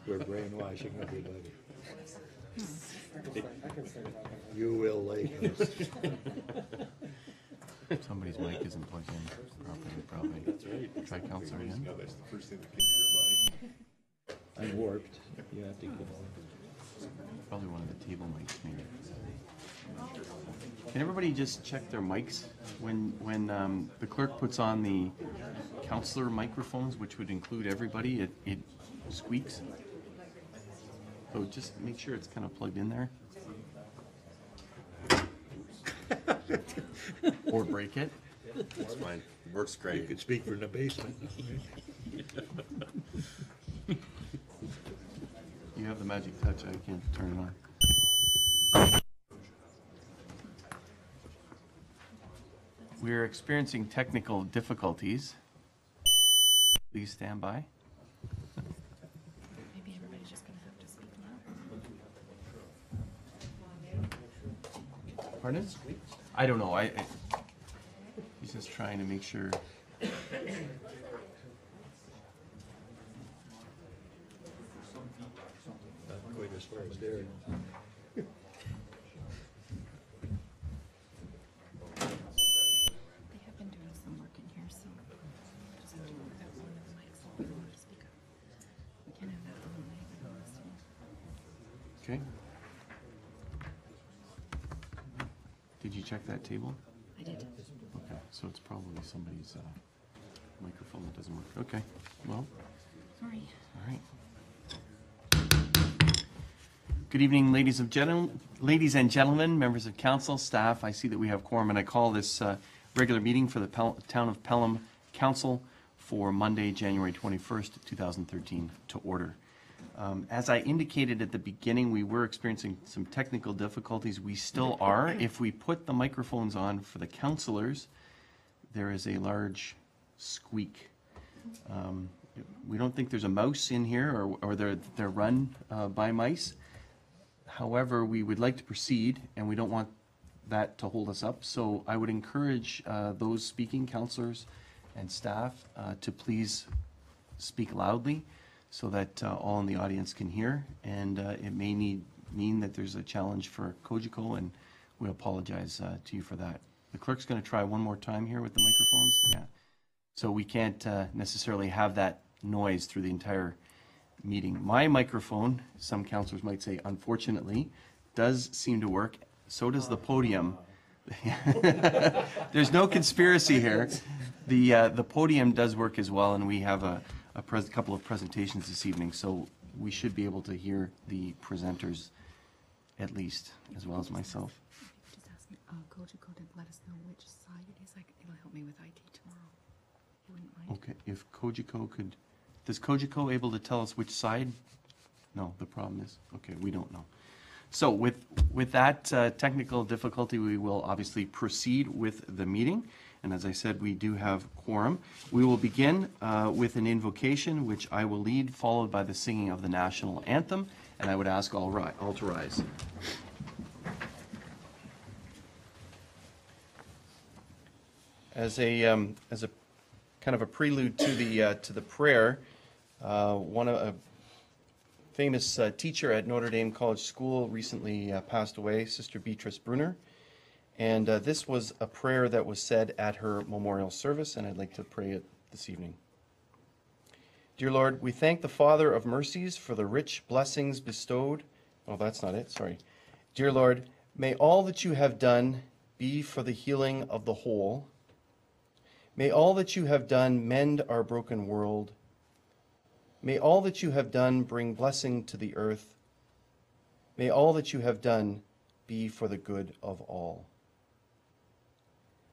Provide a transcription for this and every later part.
We're brainwashing everybody. You will like us. Somebody's mic isn't plugged in properly, probably. That's right. Try Councilor Jan. No, that's the first thing that came to your mind. I'm warped. You have to get on. Probably one of the table mics, maybe. Can everybody just check their mics when the clerk puts on the councillor microphones, which would include everybody? It squeaks. So just make sure it's kind of plugged in there. Or break it. It's fine. It works You great. could speak from the basement. You have the magic touch. I can't turn it on. We're experiencing technical difficulties. Please stand by. Maybe everybody's just gonna have to speak now. Pardon? I don't know. He's just trying to make sure. Not quite as far as there. They have been doing some work in here, so just have to move that one of the mics so we don't have to speak up. We can't have that one mic on this one. Okay. Did you check that table? I did. Okay, so it's probably somebody's microphone that doesn't work. Okay, well, Sorry. all right. Good evening, ladies and gentlemen, members of council, staff. I see that we have quorum, and I call this regular meeting for the Town of Pelham Council for Monday, January 21st, 2013 to order. As I indicated at the beginning, we were experiencing some technical difficulties. We still are. If we put the microphones on for the councillors, there is a large squeak. We don't think there's a mouse in here, or they're run by mice. However, we would like to proceed, and we don't want that to hold us up. So I would encourage those speaking, councillors and staff, to please speak loudly so that all in the audience can hear. And it may mean that there's a challenge for Cogeco, and we apologize to you for that. The clerk's going to try one more time here with the microphones. Yeah. So we can't necessarily have that noise through the entire meeting. My microphone, some councillors might say, unfortunately, does seem to work. So does the podium. There's no conspiracy here. The podium does work as well, and we have a couple of presentations this evening, so we should be able to hear the presenters at least, as well as myself. Just ask me, Cogeco to let us know which side it is. It'll help me with IT tomorrow. You wouldn't mind? Okay, if Cogeco could, is Cogeco able to tell us which side? No, the problem is, okay, we don't know. So with that technical difficulty, we will obviously proceed with the meeting. And as I said, we do have quorum. We will begin with an invocation, which I will lead, followed by the singing of the national anthem. And I would ask all to rise. As a kind of a prelude to the prayer, a famous teacher at Notre Dame College School recently passed away, Sister Beatrice Brunner. And this was a prayer that was said at her memorial service, and I'd like to pray it this evening. Dear Lord, we thank the Father of mercies for the rich blessings bestowed. Oh, that's not it, sorry. Dear Lord, may all that you have done be for the healing of the whole. May all that you have done mend our broken world. May all that you have done bring blessing to the earth. May all that you have done be for the good of all.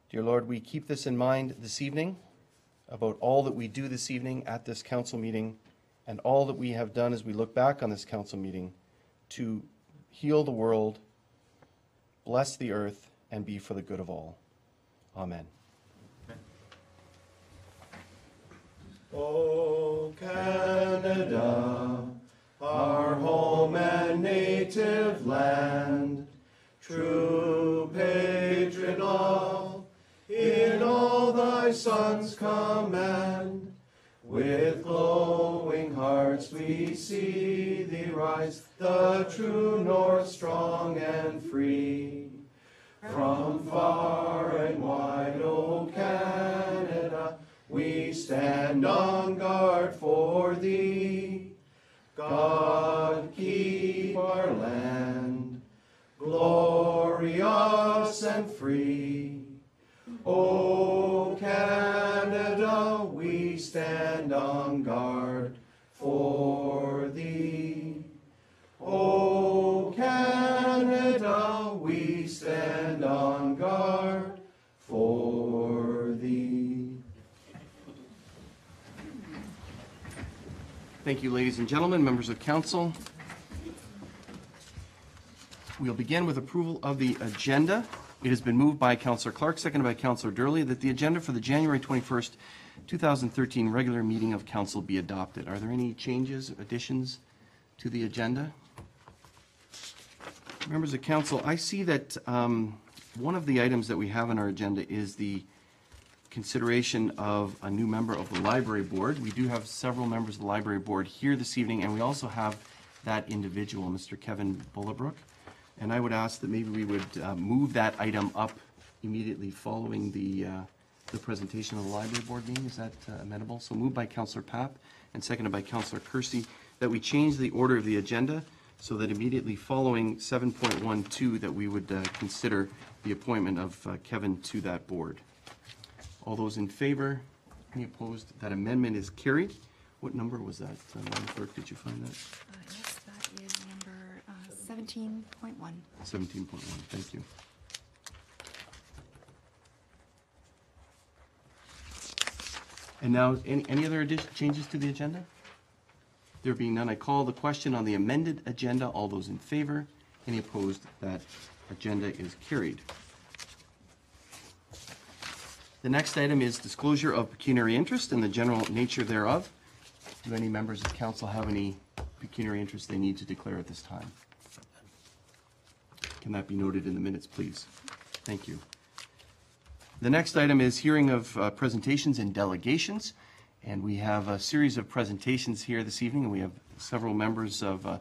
Dear Lord, we keep this in mind this evening about all that we do this evening at this council meeting and all that we have done as we look back on this council meeting to heal the world, bless the earth, and be for the good of all. Amen. O Canada, our home and native land, true patron of, in all thy Son's command, with glowing hearts hearts we see thee rise, the true north, strong and free. From far and wide, O Canada, we stand on guard for thee. God keep our land glorious and free. O Canada, we stand on guard for thee. O Canada, we stand on guard for thee. Thank you, ladies and gentlemen, members of council. We'll begin with approval of the agenda. It has been moved by Councillor Clark, seconded by Councillor Durley, that the agenda for the January 21st, 2013 regular meeting of council be adopted. Are there any changes, additions to the agenda? Members of council, I see that one of the items that we have on our agenda is the consideration of a new member of the library board. We do have several members of the library board here this evening, and we also have that individual, Mr. Kevin Bullabrook. And I would ask that maybe we would move that item up immediately following the presentation of the library board meeting. Is that amenable? So moved by Councillor Papp and seconded by Councillor Kersey, that we change the order of the agenda so that immediately following 7.12 that we would consider the appointment of Kevin to that board. All those in favor? Any opposed? That amendment is carried. What number was that? Madam Clerk, did you find that? Yes, that is number 17.1. 17.1, thank you. And now, any other changes to the agenda? There being none, I call the question on the amended agenda. All those in favor? Any opposed? That agenda is carried. The next item is disclosure of pecuniary interest and the general nature thereof. Do any members of council have any pecuniary interest they need to declare at this time? Can that be noted in the minutes, please? Thank you. The next item is hearing of presentations and delegations. And we have a series of presentations here this evening, and we have several members of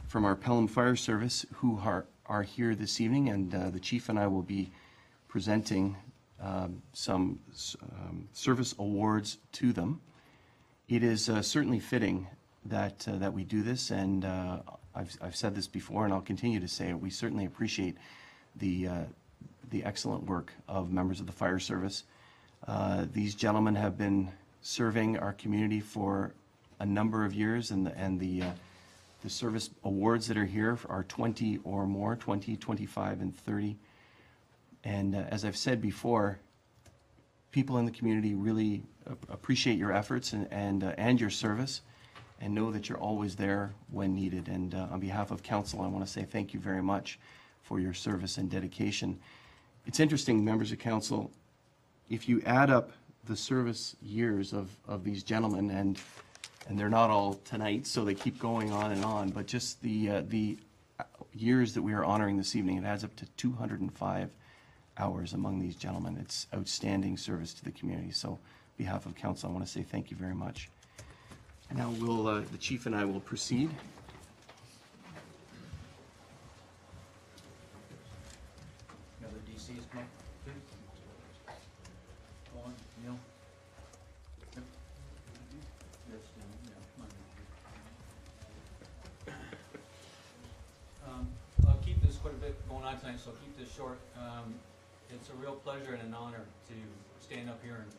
from our Pelham Fire Service who are here this evening, and the Chief and I will be presenting some service awards to them. It is certainly fitting that we do this, and I've said this before, and I'll continue to say it. We certainly appreciate the excellent work of members of the fire service. These gentlemen have been serving our community for a number of years, and the service awards that are here are 20 or more, 20, 25, and 30. And as I've said before, people in the community really appreciate your efforts and your service, and know that you're always there when needed. And on behalf of council, I want to say thank you very much for your service and dedication. It's interesting, members of council, if you add up the service years of these gentlemen, and they're not all tonight, so they keep going on, but just the years that we are honoring this evening, it adds up to 205 hours among these gentlemen. It's outstanding service to the community. So on behalf of council, I want to say thank you very much. And now the Chief and I will proceed. Other DCs come up, please. Go on, Neil. Yep. Yes, yeah, come on. I'll keep this quite a bit going on tonight, so I'll keep this short. It's a real pleasure and an honor to stand up here and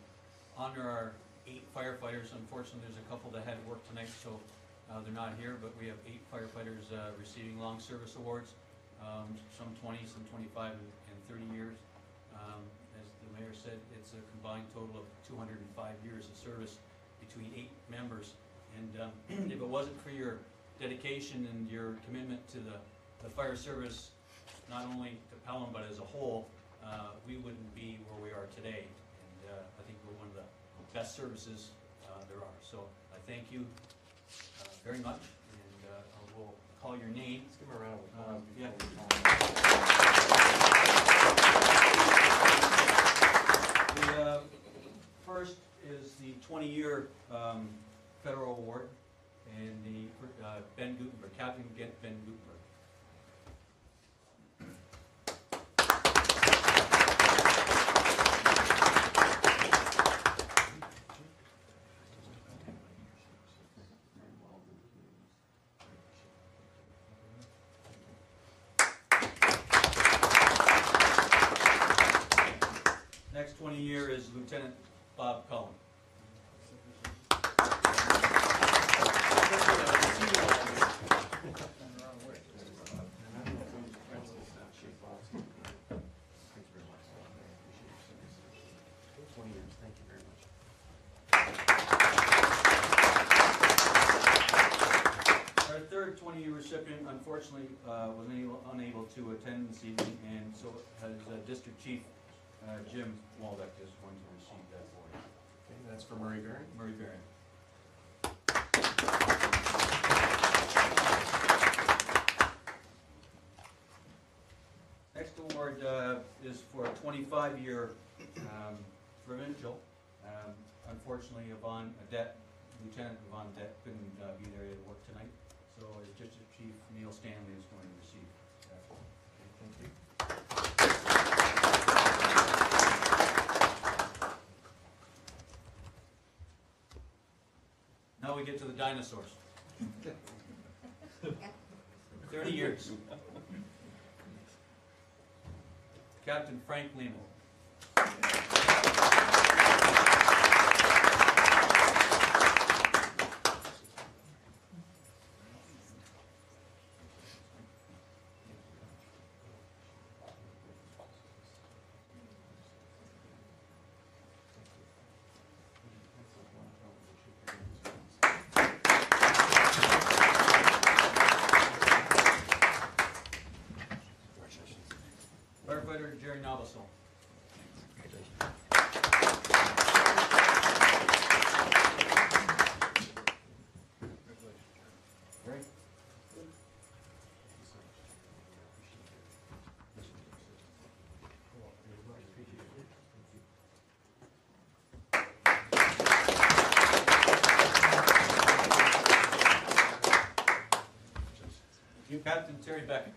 honor our 8 firefighters. Unfortunately, there's a couple that had to work tonight, so they're not here, but we have 8 firefighters receiving long service awards, some 20, some 25, and 30 years. As the mayor said, it's a combined total of 205 years of service between 8 members. And if it wasn't for your dedication and your commitment to the fire service, not only to Pelham, but as a whole, we wouldn't be where we are today. And I think we're one of the best services there are. So I thank you very much, and I will call your name. Let's give him a round of applause. Yeah. The first is the 20-year federal award, and is Lieutenant Bob Cullen. Our third 20-year recipient, unfortunately, was unable to attend this evening, and so has District Chief Jim Waldeck is going to receive that award. Okay, that's for Murray Barron. Murray Barron. Next award is for a 25-year provincial. Unfortunately, Lieutenant Yvonne Adet couldn't be there to work tonight, so as District Chief Neil Stanley is going to receive that award. Thank you. Now we get to the dinosaurs. 30 years. Captain Frank Limo. Firefighter Jerry Nobosel. Captain Terry Beckett.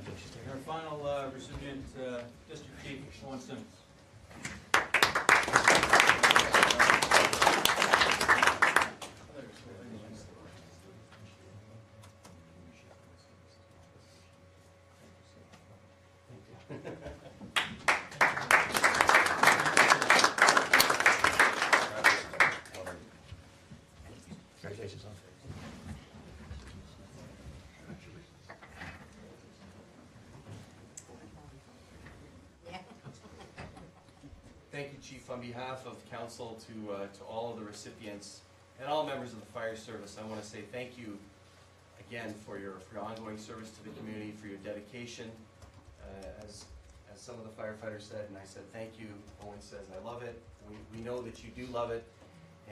And our final recipient, District Chief Owen Simmons. Congratulations. Thank you, Chief. On behalf of Council to all of the recipients and all members of the fire service, I want to say thank you again for your ongoing service to the community, for your dedication. As some of the firefighters said, and I said thank you. Owen says I love it. We know that you do love it,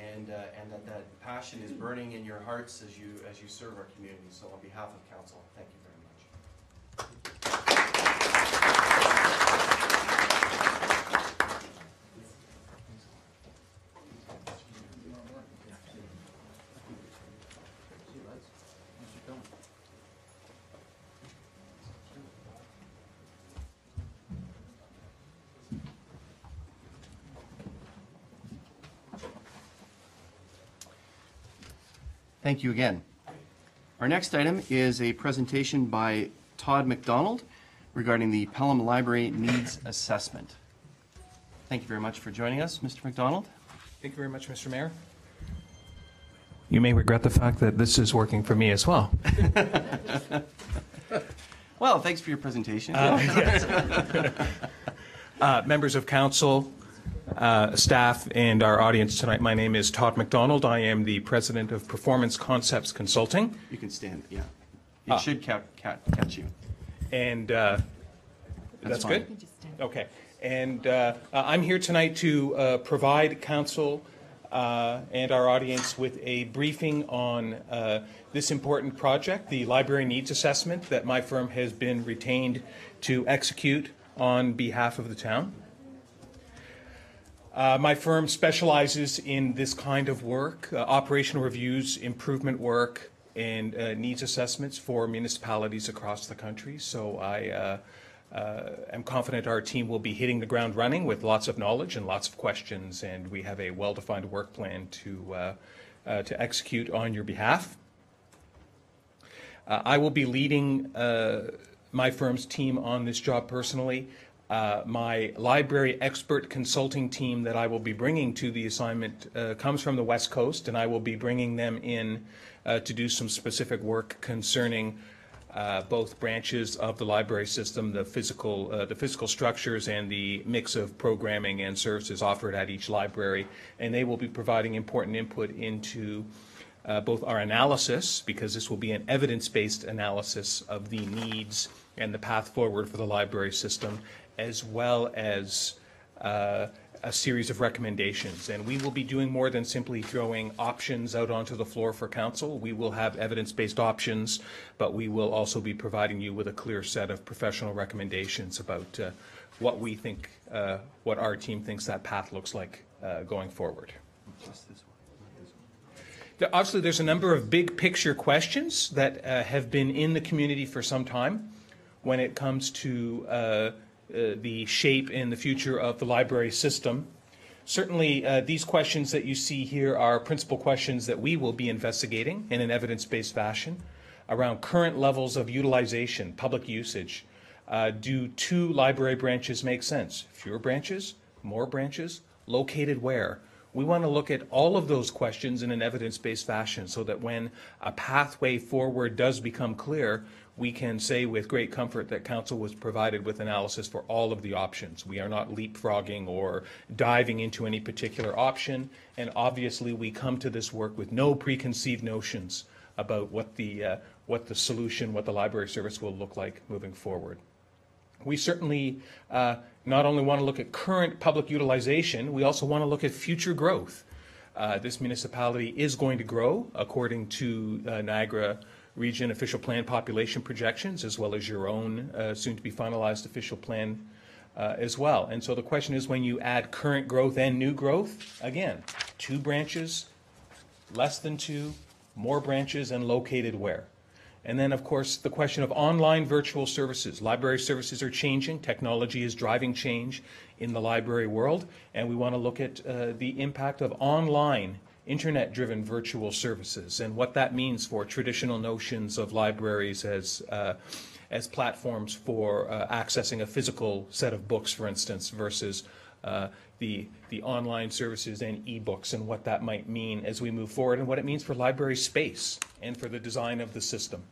and that passion is burning in your hearts as you serve our community. So on behalf of Council, thank you very much. Thank you again. Our next item is a presentation by Todd McDonald regarding the Pelham Library Needs Assessment. Thank you very much for joining us, Mr. McDonald. Thank you very much, Mr. Mayor. You may regret the fact that this is working for me as well. Well, thanks for your presentation. Members of council, staff, and our audience tonight, my name is Todd McDonald. I am the president of Performance Concepts Consulting. You can stand, yeah. It should catch you. And that's fine. good? Okay. And I'm here tonight to provide council and our audience with a briefing on this important project, the Library Needs Assessment that my firm has been retained to execute on behalf of the town. My firm specializes in this kind of work, operational reviews, improvement work, and needs assessments for municipalities across the country. So I am confident our team will be hitting the ground running with lots of knowledge and lots of questions, and we have a well-defined work plan to execute on your behalf. I will be leading my firm's team on this job personally. My library expert consulting team that I will be bringing to the assignment comes from the West Coast, and I will be bringing them in to do some specific work concerning both branches of the library system, the physical structures and the mix of programming and services offered at each library. And they will be providing important input into both our analysis, because this will be an evidence-based analysis of the needs and the path forward for the library system, as well as a series of recommendations. And we will be doing more than simply throwing options out onto the floor for council. We will have evidence-based options, but we will also be providing you with a clear set of professional recommendations about what we think, what our team thinks that path looks like going forward. Obviously, there's a number of big picture questions that have been in the community for some time when it comes to the shape and the future of the library system. Certainly, these questions that you see here are principal questions that we will be investigating in an evidence-based fashion around current levels of utilization, public usage. Do 2 library branches make sense? Fewer branches? More branches? Located where? We want to look at all of those questions in an evidence-based fashion so that when a pathway forward does become clear, we can say with great comfort that council was provided with analysis for all of the options. We are not leapfrogging or diving into any particular option, and obviously we come to this work with no preconceived notions about what the solution, what the library service will look like moving forward. We certainly not only want to look at current public utilization, we also want to look at future growth. This municipality is going to grow according to Niagara Region official plan population projections, as well as your own soon-to-be finalized official plan as well. And so the question is, when you add current growth and new growth, again, 2 branches, less than 2, more branches, and located where? And then, of course, the question of online virtual services. Library services are changing. Technology is driving change in the library world, and we want to look at the impact of online internet-driven virtual services and what that means for traditional notions of libraries as platforms for accessing a physical set of books, for instance, versus the online services and e-books, and what that might mean as we move forward, and what it means for library space and for the design of the system.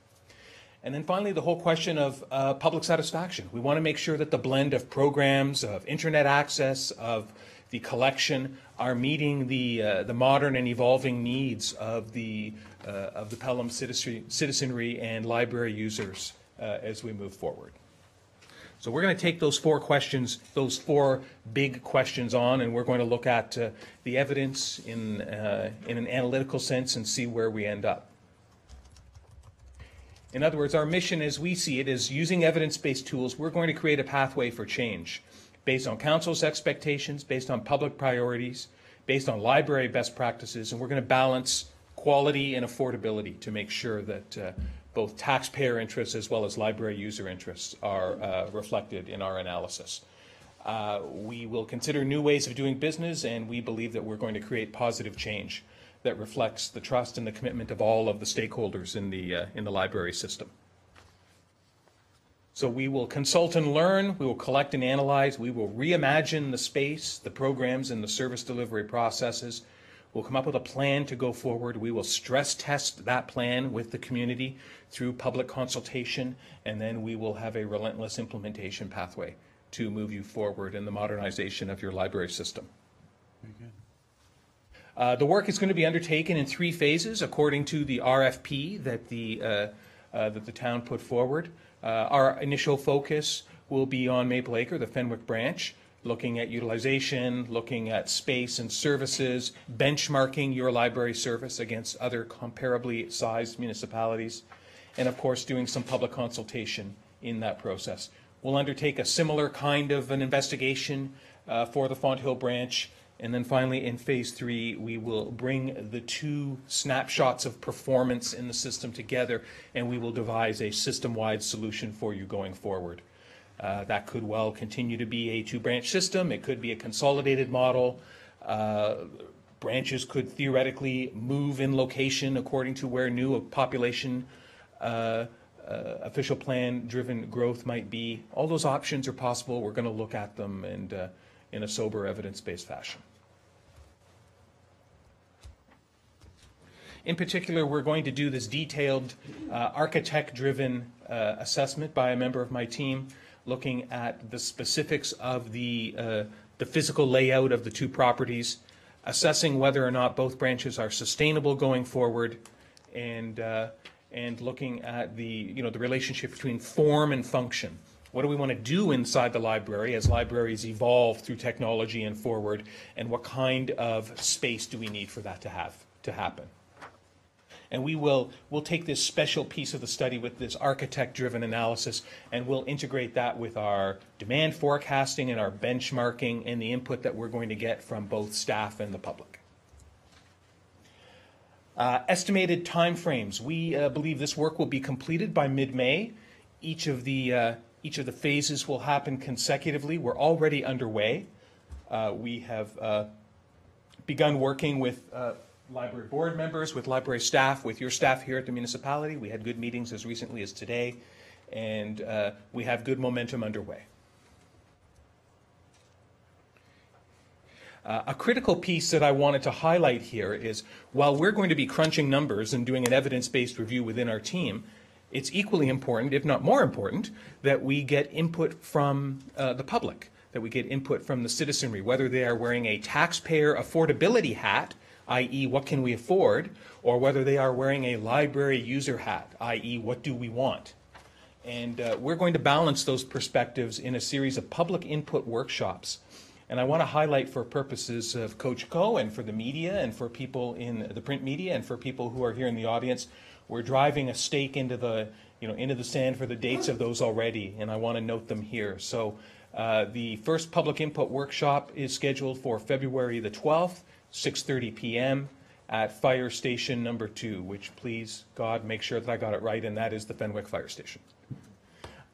And then finally, the whole question of public satisfaction. We want to make sure that the blend of programs, of internet access, of the collection are meeting the modern and evolving needs of the Pelham citizenry and library users as we move forward. So we're going to take those 4 questions, those 4 big questions on, and we're going to look at the evidence in an analytical sense and see where we end up. In other words, our mission as we see it is using evidence-based tools. We're going to create a pathway for change based on council's expectations, based on public priorities, based on library best practices, and we're going to balance quality and affordability to make sure that both taxpayer interests as well as library user interests are reflected in our analysis. We will consider new ways of doing business, and we believe that we're going to create positive change that reflects the trust and the commitment of all of the stakeholders in the library system. So we will consult and learn, we will collect and analyze, we will reimagine the space, the programs, and the service delivery processes. We'll come up with a plan to go forward. We will stress test that plan with the community through public consultation, and then we will have a relentless implementation pathway to move you forward in the modernization of your library system. Very good. The work is going to be undertaken in 3 phases according to the RFP that the town put forward. Our initial focus will be on Maple Acre, the Fenwick branch, looking at utilization, looking at space and services, benchmarking your library service against other comparably sized municipalities, and of course doing some public consultation in that process. We'll undertake a similar kind of an investigation for the Fonthill branch And then finally, in phase 3, we will bring the two snapshots of performance in the system together, and we will devise a system-wide solution for you going forward. That could well continue to be a two-branch system. It could be a consolidated model. Branches could theoretically move in location according to where new population official plan-driven growth might be. All those options are possible. We're going to look at them and in a sober, evidence-based fashion. In particular, we're going to do this detailed architect-driven assessment by a member of my team, looking at the specifics of the physical layout of the two properties, assessing whether or not both branches are sustainable going forward, and looking at the relationship between form and function. What do we want to do inside the library as libraries evolve through technology and forward, and what kind of space do we need for that to happen? And we'll take this special piece of the study with this architect-driven analysis, and we'll integrate that with our demand forecasting and our benchmarking and the input that we're going to get from both staff and the public. Estimated timeframes. We believe this work will be completed by mid-May. Each of the phases will happen consecutively. We're already underway. We have begun working with library board members, with library staff, with your staff here at the municipality. We had good meetings as recently as today, and we have good momentum underway. A critical piece that I wanted to highlight here is, while we're going to be crunching numbers and doing an evidence-based review within our team, it's equally important, if not more important, that we get input from the public, that we get input from the citizenry, whether they are wearing a taxpayer affordability hat, i.e. what can we afford, or whether they are wearing a library user hat, i.e. what do we want. And we're going to balance those perspectives in a series of public input workshops. And I want to highlight, for purposes of Coach Co and for the media and for people in the print media and for people who are here in the audience, we're driving a stake into the sand for the dates of those already, and I want to note them here. So the first public input workshop is scheduled for February the 12th, 6:30 p.m. at Fire Station number 2, which, please, God, make sure that I got it right, and that is the Fenwick Fire Station.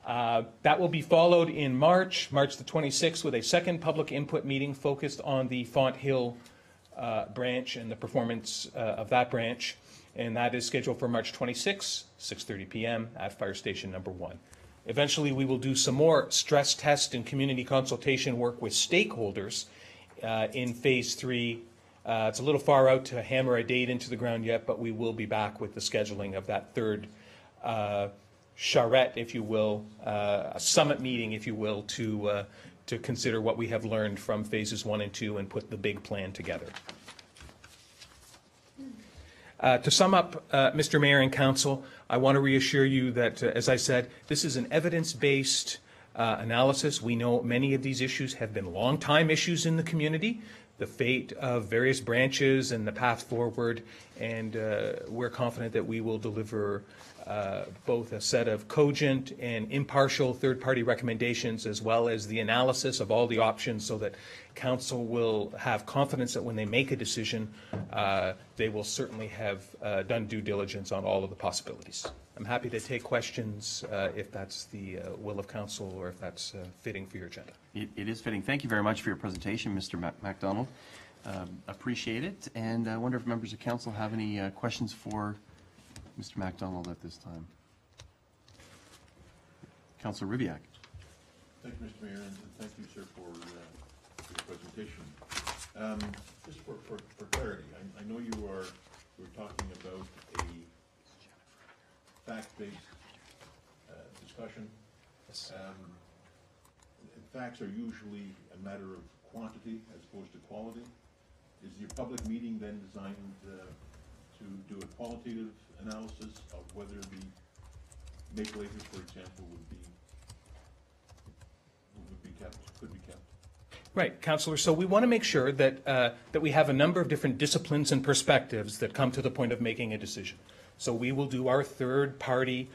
That will be followed in March the 26th, with a second public input meeting focused on the Font Hill branch and the performance of that branch, and that is scheduled for March 26th, 6:30 p.m. at Fire Station number 1. Eventually, we will do some more stress test and community consultation work with stakeholders in Phase 3. It's a little far out to hammer a date into the ground yet, but we will be back with the scheduling of that third charrette, if you will, a summit meeting, if you will, to consider what we have learned from phases 1 and 2 and put the big plan together. To sum up, Mr. Mayor and Council, I want to reassure you that, as I said, this is an evidence-based analysis. We know many of these issues have been long-time issues in the community, the fate of various branches and the path forward, and we're confident that we will deliver both a set of cogent and impartial third-party recommendations, as well as the analysis of all the options, so that Council will have confidence that when they make a decision, they will certainly have done due diligence on all of the possibilities. I'm happy to take questions if that's the will of Council, or if that's fitting for your agenda. It is fitting. Thank you very much for your presentation, Mr. MacDonald. Appreciate it. And I wonder if members of Council have any questions for Mr. MacDonald at this time. Councillor Ribiak. Thank you, Mr. Mayor, and thank you, sir, for your presentation. Just for clarity, I know you were talking about a fact-based discussion. Yes. Facts are usually a matter of quantity as opposed to quality. Is your public meeting then designed to do a qualitative analysis of whether the make labels, for example, could be kept? Right, Councillor. So we want to make sure that that we have a number of different disciplines and perspectives that come to the point of making a decision. So we will do our third-party,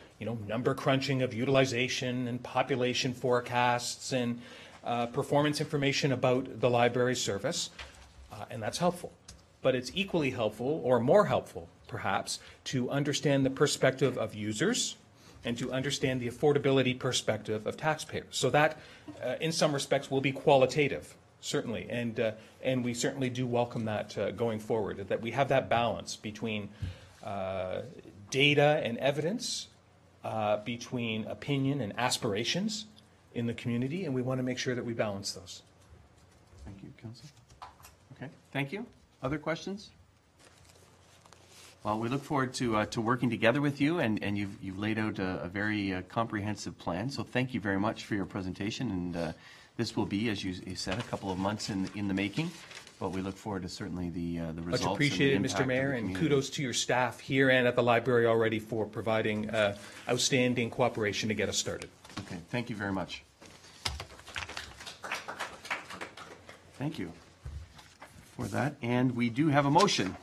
number crunching of utilization and population forecasts and performance information about the library service. and that's helpful. But it's equally helpful, or more helpful, perhaps, to understand the perspective of users and to understand the affordability perspective of taxpayers. So that, in some respects, will be qualitative, certainly, and we certainly do welcome that going forward, that we have that balance between data and evidence, between opinion and aspirations in the community, and we want to make sure that we balance those. Thank you, Council. Okay, thank you. Other questions? Well, we look forward to working together with you, and you've laid out a very comprehensive plan. So thank you very much for your presentation. And this will be, as you said, a couple of months in the making. But we look forward to certainly the results. Much appreciated, Mr. Mayor, and kudos to your staff here and at the library already for providing outstanding cooperation to get us started. Okay, thank you very much. Thank you for that. And we do have a motion.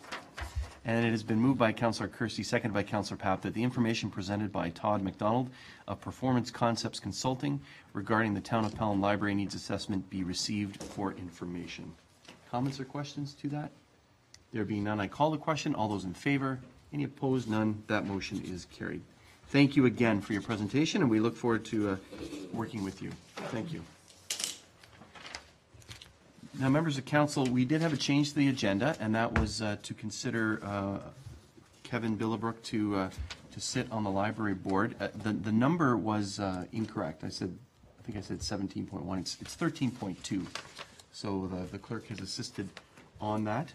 And it has been moved by Councillor Kirsty, seconded by Councillor Papp, that the information presented by Todd McDonald of Performance Concepts Consulting regarding the Town of Pelham Library Needs Assessment be received for information. Comments or questions to that? There being none, I call the question. All those in favor? Any opposed? None. That motion is carried. Thank you again for your presentation, and we look forward to working with you. Thank you. Now, members of council, we did have a change to the agenda, and that was to consider Kevin Billabrook to sit on the library board. The number was incorrect. I think I said 17.1. It's 13.2. So the clerk has assisted on that.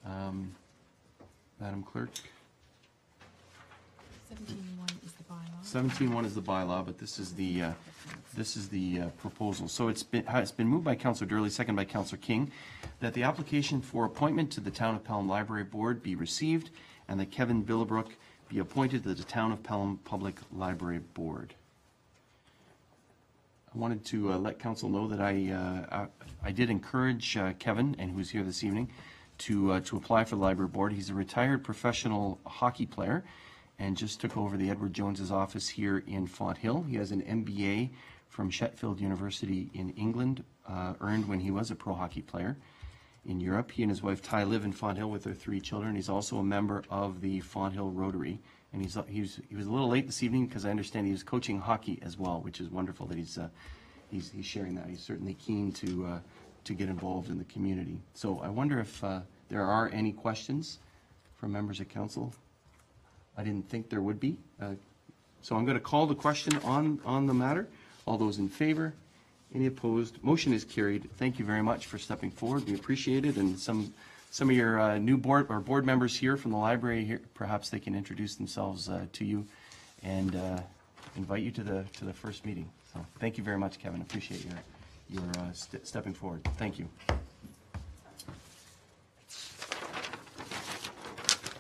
Madam Clerk. 17.1 is the bylaw. 17.1 is the bylaw, but this is the proposal. So it's been moved by Councillor Durley, second by Councillor King, that the application for appointment to the Town of Pelham Library Board be received, and that Kevin Billabrook be appointed to the Town of Pelham Public Library Board. I wanted to let council know that I did encourage Kevin, and who's here this evening, to apply for the library board. He's a retired professional hockey player and just took over the Edward Jones's office here in Fonthill. He has an MBA from Sheffield University in England, earned when he was a pro hockey player in Europe. He and his wife Ty live in Fonthill with their 3 children. He's also a member of the Fonthill Rotary, and he was a little late this evening because I understand he was coaching hockey as well, which is wonderful that he's sharing that. He's certainly keen to get involved in the community. So I wonder if there are any questions from members of council. I didn't think there would be. So I'm going to call the question on the matter. All those in favor? Any opposed? Motion is carried. Thank you very much for stepping forward. We appreciate it. And some of your new board members here from the library here, perhaps they can introduce themselves to you and invite you to the first meeting. So thank you very much, Kevin. Appreciate your stepping forward. Thank you.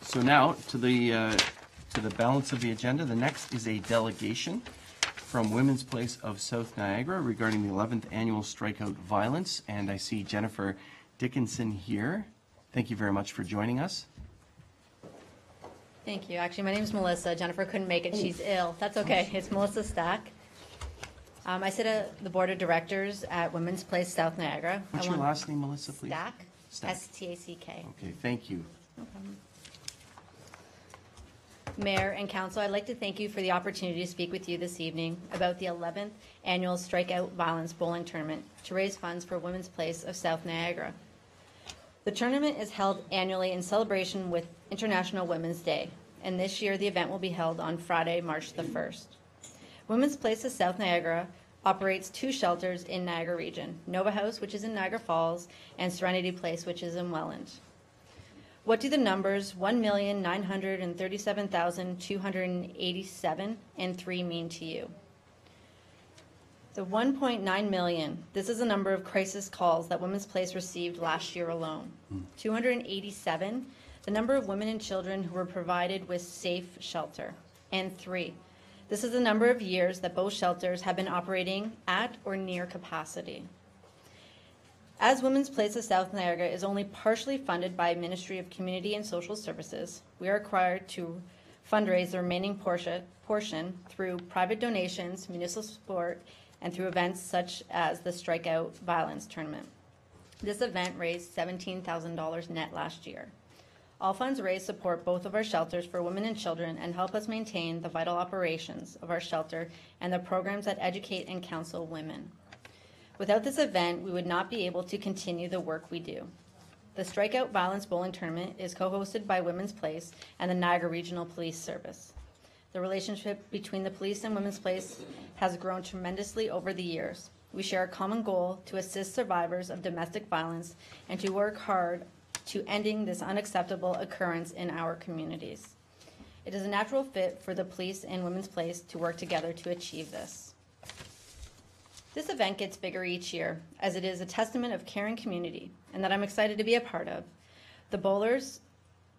So now to the balance of the agenda. The next is a delegation from Women's Place of South Niagara regarding the 11th annual Strikeout Violence, and I see Jennifer Dickinson here. Thank you very much for joining us. Thank you. Actually, my name is Melissa. Jennifer couldn't make it. She's ill. That's okay. It's Melissa Stack. I sit at the board of directors at Women's Place South Niagara. What's your last name, Melissa, please? Stack. Stack. S-T-A-C-K. Okay, thank you. No problem. Mayor and council, I'd like to thank you for the opportunity to speak with you this evening about the 11th annual Strikeout Violence Bowling Tournament to raise funds for Women's Place of South Niagara. The tournament is held annually in celebration with International Women's Day, and this year the event will be held on Friday, March the 1st. Women's Place of South Niagara operates 2 shelters in Niagara region, Nova House, which is in Niagara Falls, and Serenity Place, which is in Welland. What do the numbers 1,937,287 and 3 mean to you? The 1.9 million, this is the number of crisis calls that Women's Place received last year alone. 287, the number of women and children who were provided with safe shelter. And 3, this is the number of years that both shelters have been operating at or near capacity. As Women's Place of South Niagara is only partially funded by Ministry of Community and Social Services, we are required to fundraise the remaining portion through private donations, municipal support, and through events such as the Strikeout Violence Tournament. This event raised $17,000 net last year. All funds raised support both of our shelters for women and children and help us maintain the vital operations of our shelter and the programs that educate and counsel women. Without this event, we would not be able to continue the work we do. The Strikeout Violence Bowling Tournament is co-hosted by Women's Place and the Niagara Regional Police Service. The relationship between the police and Women's Place has grown tremendously over the years. We share a common goal to assist survivors of domestic violence and to work hard to ending this unacceptable occurrence in our communities. It is a natural fit for the police and Women's Place to work together to achieve this. This event gets bigger each year, as it is a testament of caring community and that I'm excited to be a part of. The bowlers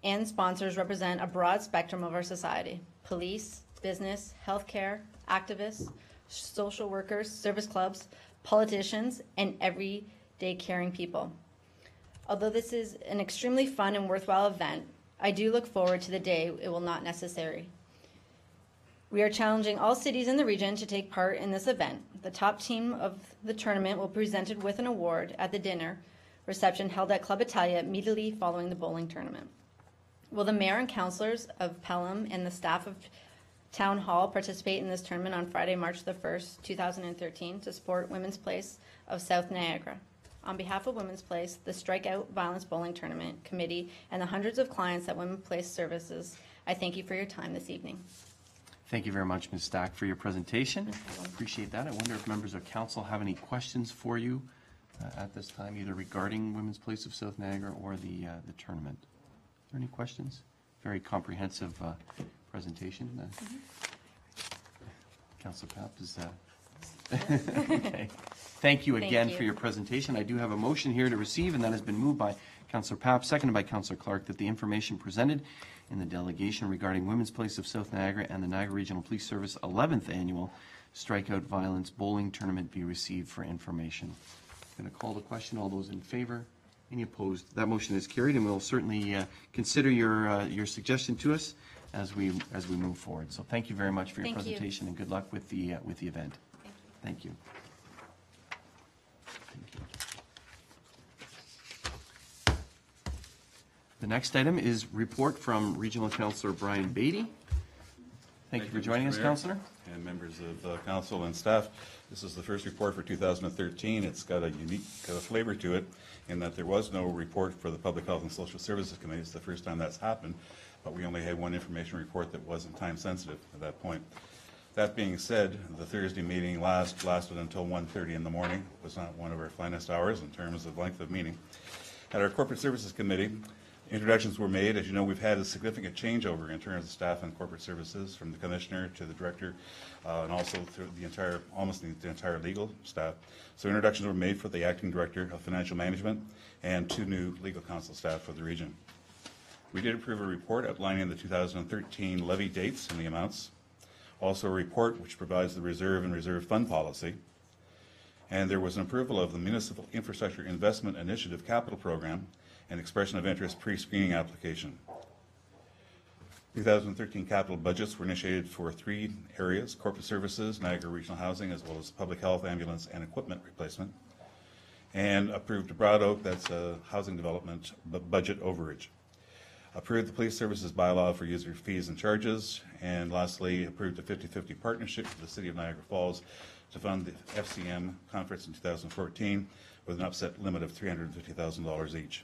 and sponsors represent a broad spectrum of our society: police, business, healthcare, activists, social workers, service clubs, politicians, and everyday caring people. Although this is an extremely fun and worthwhile event, I do look forward to the day it will not necessary. We are challenging all cities in the region to take part in this event. The top team of the tournament will be presented with an award at the dinner reception held at Club Italia immediately following the bowling tournament. Will the mayor and councilors of Pelham and the staff of Town Hall participate in this tournament on Friday, March the 1st, 2013 to support Women's Place of South Niagara? On behalf of Women's Place, the Strikeout Violence Bowling Tournament Committee, and the hundreds of clients at Women's Place Services, I thank you for your time this evening. Thank you very much, Ms. Stack, for your presentation. No problem. Appreciate that. I wonder if members of council have any questions for you at this time, either regarding Women's Place of South Niagara or the tournament. Are there any questions? Very comprehensive presentation. Councilor Papp is okay. Thank you again you. for your presentation. I do have a motion here to receive, and that has been moved by Councilor Papp, seconded by Councilor Clark, that the information presented in the delegation regarding Women's Place of South Niagara and the Niagara Regional Police Service 11th Annual Strikeout Violence Bowling Tournament be received for information. I'm going to call the question. All those in favor? Any opposed? That motion is carried, and we'll certainly consider your suggestion to us as we move forward. So thank you very much for your Thank you. presentation, and good luck with the event. Thank you. Thank you. The next item is report from Regional Councillor Brian Beatty. Thank you for joining us, Mr. Mayor, Councillor. And members of council and staff. This is the first report for 2013. It's got a unique flavor to it in that there was no report for the Public Health and Social Services Committee. It's the first time that's happened, but we only had one information report that wasn't time sensitive at that point. That being said, the Thursday meeting lasted until 1:30 in the morning. It was not one of our finest hours in terms of length of meeting. At our Corporate Services Committee, introductions were made. As you know, we've had a significant changeover in terms of staff and corporate services, from the commissioner to the director, and also through almost the entire legal staff. So introductions were made for the acting director of financial management and 2 new legal counsel staff for the region. We did approve a report outlining the 2013 levy dates and the amounts. Also a report which provides the reserve and reserve fund policy. And there was an approval of the Municipal Infrastructure Investment Initiative Capital Program and expression of interest pre-screening application. 2013 capital budgets were initiated for 3 areas: corporate services, Niagara Regional Housing, as well as public health, ambulance, and equipment replacement. And approved a Broad Oak, that's a housing development budget overage. Approved the police services bylaw for user fees and charges. And lastly, approved a 50-50 partnership with the City of Niagara Falls to fund the FCM conference in 2014 with an upset limit of $350,000 each.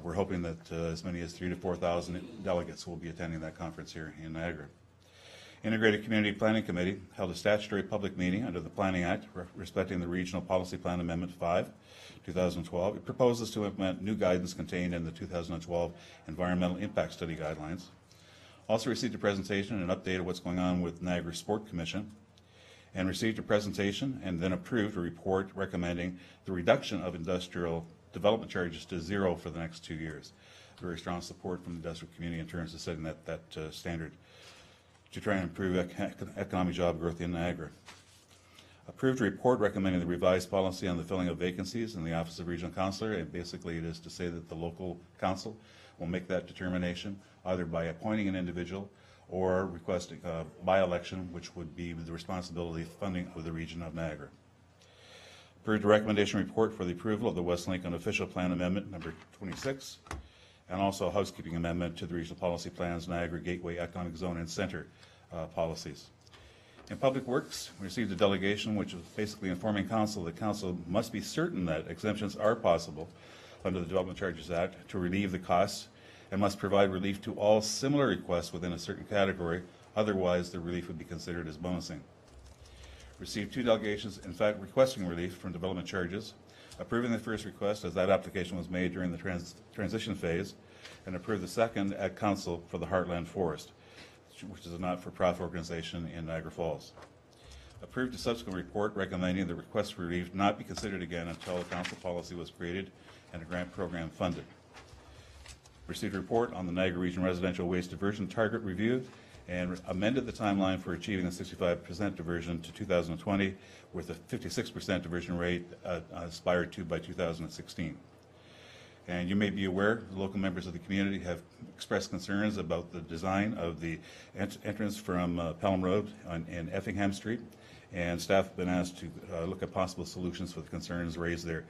We're hoping that as many as 3,000 to 4,000 delegates will be attending that conference here in Niagara. Integrated Community Planning Committee held a statutory public meeting under the Planning Act respecting the Regional Policy Plan Amendment 5, 2012. It proposes to implement new guidance contained in the 2012 Environmental Impact Study Guidelines. Also received a presentation and an update of what's going on with Niagara Sport Commission, and received a presentation and then approved a report recommending the reduction of industrial development charges to 0 for the next 2 years. Very strong support from the industrial community in terms of setting that standard to try and improve economic job growth in Niagara. Approved a report recommending the revised policy on the filling of vacancies in the Office of Regional Councillor, and basically it is to say that the local council will make that determination either by appointing an individual or requesting a by-election, which would be the responsibility of funding of the region of Niagara. Approved a recommendation report for the approval of the West Lincoln Official Plan Amendment number 26, and also a housekeeping amendment to the Regional Policy Plans, Niagara Gateway Economic Zone and Center policies. In Public Works, we received a delegation which was basically informing Council that Council must be certain that exemptions are possible under the Development Charges Act to relieve the costs, and must provide relief to all similar requests within a certain category, otherwise the relief would be considered as bonusing. Received 2 delegations, in fact, requesting relief from development charges, approving the first request as that application was made during the transition phase, and approved the second at Council for the Heartland Forest, which is a not-for-profit organization in Niagara Falls. Approved a subsequent report recommending the request for relief not be considered again until a council policy was created and a grant program funded. Received a report on the Niagara Region Residential Waste Diversion Target Review and amended the timeline for achieving the 65% diversion to 2020 with a 56% diversion rate aspired to by 2016. And you may be aware, the local members of the community have expressed concerns about the design of the entrance from Pelham Road and Effingham Street, and staff have been asked to look at possible solutions for the concerns raised there.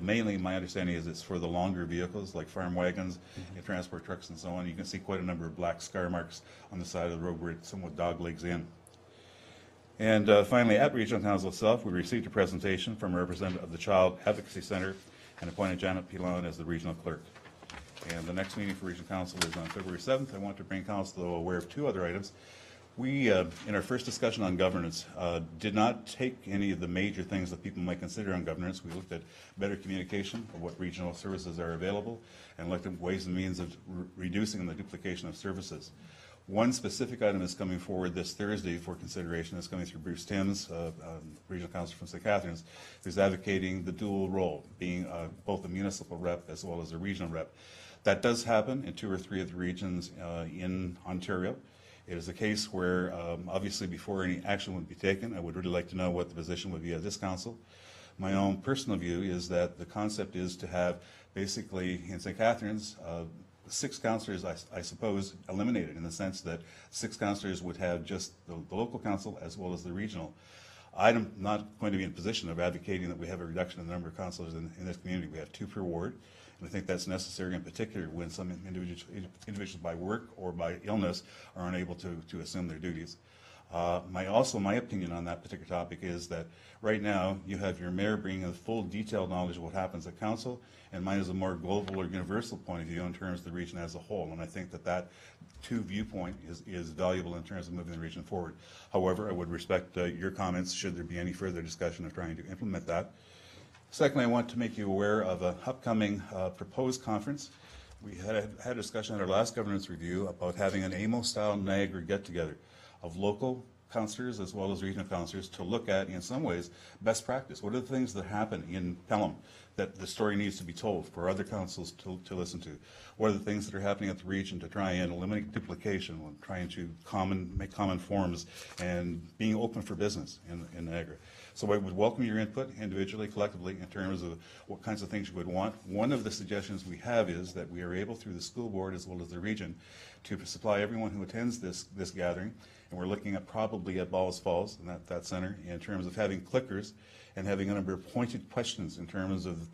Mainly, my understanding is it's for the longer vehicles like farm wagons and transport trucks and so on. You can see quite a number of black scar marks on the side of the road where it somewhat dog legs in. And finally, at Regional Council itself, we received a presentation from a representative of the Child Advocacy Center and appointed Janet Pilon as the regional clerk. And the next meeting for Regional Council is on February 7th. I want to bring Council aware of 2 other items. We, in our first discussion on governance, did not take any of the major things that people might consider on governance. We looked at better communication of what regional services are available and looked at ways and means of reducing the duplication of services. One specific item is coming forward this Thursday for consideration. It's coming through Bruce Timms, Regional Councillor from St. Catharines, who's advocating the dual role, being both a municipal rep as well as a regional rep. That does happen in 2 or 3 of the regions in Ontario. It is a case where, obviously, before any action would be taken, I would really like to know what the position would be of this council. My own personal view is that the concept is to have, basically, in St. Catharines, 6 councillors, I suppose, eliminated in the sense that 6 councillors would have just the local council as well as the regional. I'm not going to be in a position of advocating that we have a reduction in the number of councillors in this community. We have 2 per ward. And I think that's necessary, in particular when some individuals by work or by illness are unable to assume their duties. My opinion on that particular topic is that right now you have your mayor bringing a full detailed knowledge of what happens at council, and mine is a more global or universal point of view in terms of the region as a whole. And I think that 2 viewpoint is valuable in terms of moving the region forward. However, I would respect your comments should there be any further discussion of trying to implement that. Secondly, I want to make you aware of an upcoming proposed conference. We had a discussion at our last governance review about having an AMO-style Niagara get-together of local councillors as well as regional councillors to look at, in some ways, best practice. What are the things that happen in Pelham that the story needs to be told for other councils to listen to? What are the things that are happening at the region to try and eliminate duplication, trying to make common forms, and being open for business in Niagara? So I would welcome your input individually, collectively, in terms of what kinds of things you would want. One of the suggestions we have is that we are able, through the school board as well as the region, to supply everyone who attends this gathering, and we're looking at probably at Balls Falls and that center, in terms of having clickers and having a number of pointed questions in terms of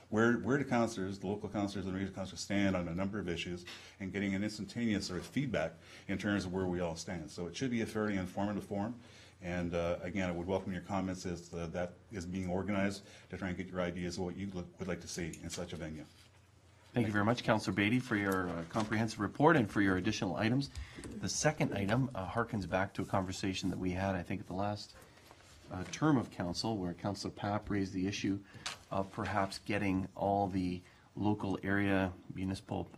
where do councillors, the local councillors and regional councillors stand on a number of issues, and getting an instantaneous sort of feedback in terms of where we all stand. So it should be a fairly informative forum. And again, I would welcome your comments as that is being organized to try and get your ideas of what you would like to see in such a venue. Thank you very much, Councillor Beatty, for your comprehensive report and for your additional items. The second item harkens back to a conversation that we had, I think, at the last term of council, where Councillor Papp raised the issue of perhaps getting all the local area municipal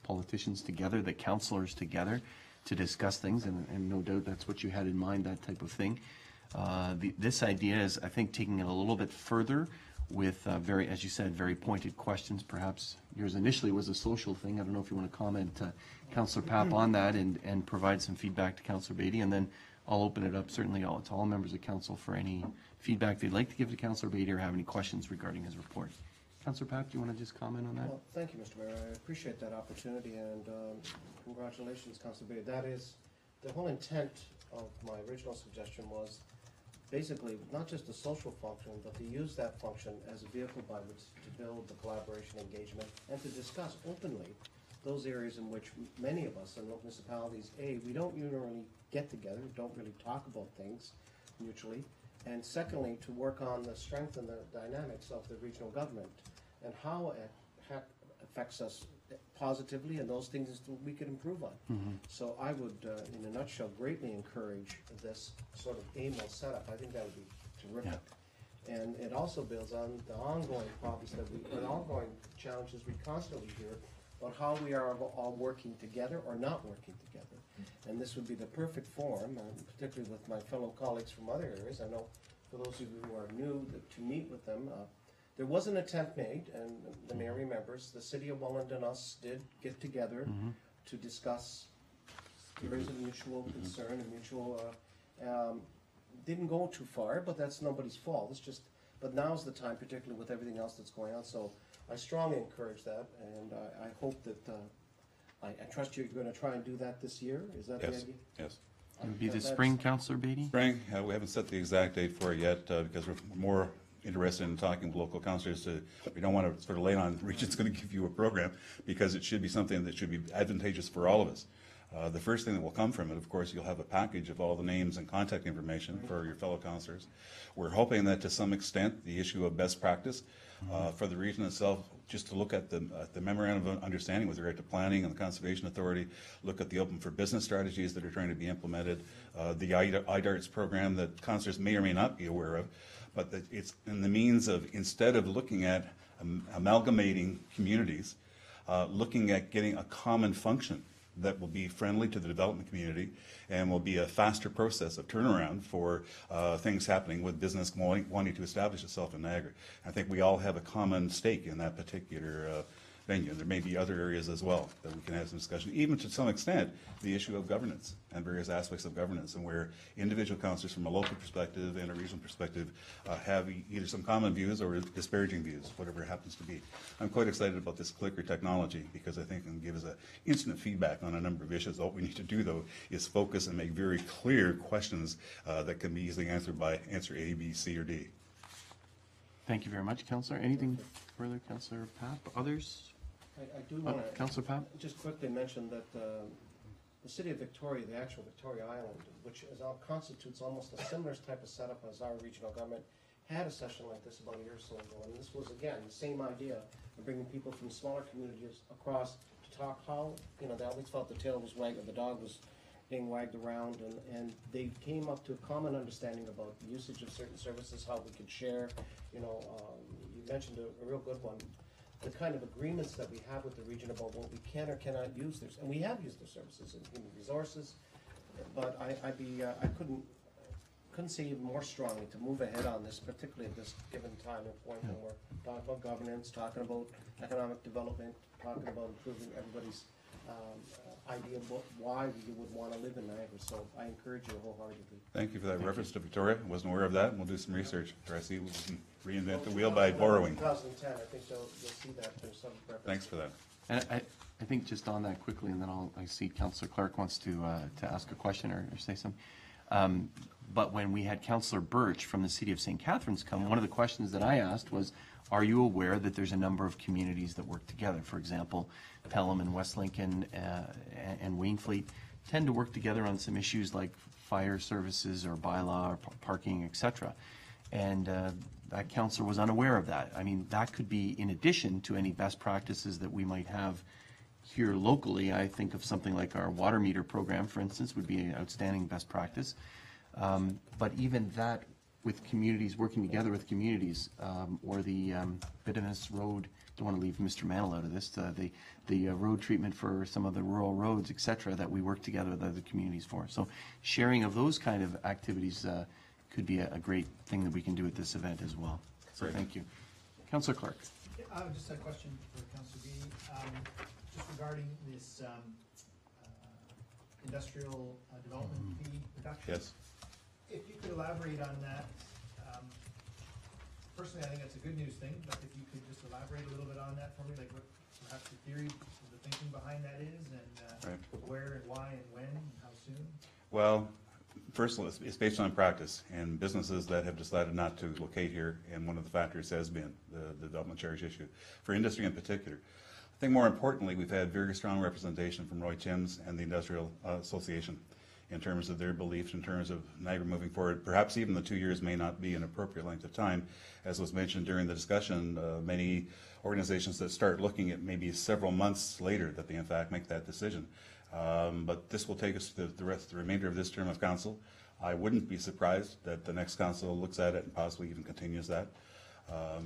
politicians together, the councillors together, to discuss things, and no doubt that's what you had in mind, that type of thing. This idea is, I think, taking it a little bit further with very, as you said, very pointed questions. Perhaps yours initially was a social thing. I don't know if you want to comment, Councillor Papp, on that and provide some feedback to Councillor Beatty, and then I'll open it up certainly to all members of council for any feedback they'd like to give to Councillor Beatty or have any questions regarding his report. Councillor Papp, do you want to just comment on that? Well, thank you, Mr. Mayor. I appreciate that opportunity, and congratulations, Councillor Beatty. That is, the whole intent of my original suggestion was basically not just a social function, but to use that function as a vehicle by which to build the collaboration, engagement, and to discuss openly those areas in which many of us in municipalities, we don't usually get together, don't really talk about things mutually, and secondly, to work on the strength and the dynamics of the regional government and how it affects us positively and those things that we could improve on. So I would, in a nutshell, greatly encourage this sort of AMO setup. I think that would be terrific. And it also builds on the ongoing problems or ongoing challenges we constantly hear about how we are all working together or not working together. And this would be the perfect forum, particularly with my fellow colleagues from other areas. I know for those of you who are new, to meet with them. There was an attempt made, and the mayor remembers, the city of Welland and us did get together to discuss areas of mutual concern and mutual, didn't go too far, but that's nobody's fault. It's just, but now's the time, particularly with everything else that's going on. So I strongly encourage that, and I hope that, I trust you're going to try and do that this year. Is that the Yes, idea? yes. It would be the spring, Councillor Beatty? Spring, we haven't set the exact date for it yet because we're more interested in talking with local councillors. We don't want to sort of lay on Regent's going to give you a program because it should be something that should be advantageous for all of us. The first thing that will come from it, of course, you'll have a package of all the names and contact information for your fellow councillors. We're hoping that to some extent the issue of best practice for the region itself, just to look at the memorandum of understanding with regard to planning and the Conservation Authority, look at the open for business strategies that are trying to be implemented, the IDARTS program that councillors may or may not be aware of, but that it's in the means of, instead of looking at amalgamating communities, looking at getting a common function that will be friendly to the development community and will be a faster process of turnaround for things happening with business wanting to establish itself in Niagara. I think we all have a common stake in that particular venue. There may be other areas as well that we can have some discussion, even to some extent, the issue of governance and various aspects of governance, and where individual councillors from a local perspective and a regional perspective have either some common views or disparaging views, whatever it happens to be. I'm quite excited about this clicker technology because I think it can give us instant feedback on a number of issues. All we need to do, though, is focus and make very clear questions that can be easily answered by answer A, B, C, or D. Thank you very much, Councillor. Anything further, Councillor Papp? Others? I do want to Councillor Papp? just quickly mention that the city of Victoria, the actual Victoria Island, which constitutes almost a similar type of setup as our regional government, had a session like this about a year or so ago. And this was, again, the same idea of bringing people from smaller communities across to talk how, they always felt the tail was wagging, the dog was being wagged around, and they came up to a common understanding about the usage of certain services, how we could share. You mentioned a real good one. The kind of agreements that we have with the region about what we can or cannot use theirs, and we have used their services in human resources, but I couldn't say even more strongly to move ahead on this, particularly at this given time and point when we're talking about governance, talking about economic development, talking about improving everybody's idea of why we would want to live in Niagara. So I encourage you wholeheartedly. Thank you for that reference to Victoria. I wasn't aware of that, and we'll do some research. I see we can reinvent the wheel by borrowing. 2010, I think you'll see that there's some reference. Thanks for that. And I think just on that quickly, and then I see Councillor Clark wants to ask a question or say something. But when we had Councillor Birch from the City of St. Catharines come, one of the questions that I asked was, are you aware that there's a number of communities that work together? For example, Pelham and West Lincoln and Wainfleet tend to work together on some issues like fire services or bylaw or parking, etc. And that councillor was unaware of that. I mean, that could be in addition to any best practices that we might have here locally. I think of something like our water meter program, for instance, would be an outstanding best practice. But even that, with communities, working together with communities, or the Bitterness Road, don't want to leave Mr. Mantle out of this, the road treatment for some of the rural roads, etc., that we work together with other communities for. So sharing of those kind of activities could be a great thing that we can do at this event as well. So Great. thank you. Councillor Clark. Just a question for Councillor B. Just regarding this industrial development fee reduction. Yes. If you could elaborate on that. Personally, I think that's a good news thing, but if you could just elaborate a little bit on that for me, like what perhaps the theory, the thinking behind that is, and Right. where and why and when and how soon? Well, First of all, it's based on practice and businesses that have decided not to locate here, and one of the factors has been the development charge issue, for industry in particular. I think more importantly, we've had very strong representation from Roy Timms and the Industrial Association in terms of their beliefs, in terms of Niagara moving forward. Perhaps even the 2 years may not be an appropriate length of time. As was mentioned during the discussion, many organizations that start looking at maybe several months later that they in fact make that decision. But this will take us to the remainder of this term of council. I wouldn't be surprised that the next council looks at it and possibly even continues that.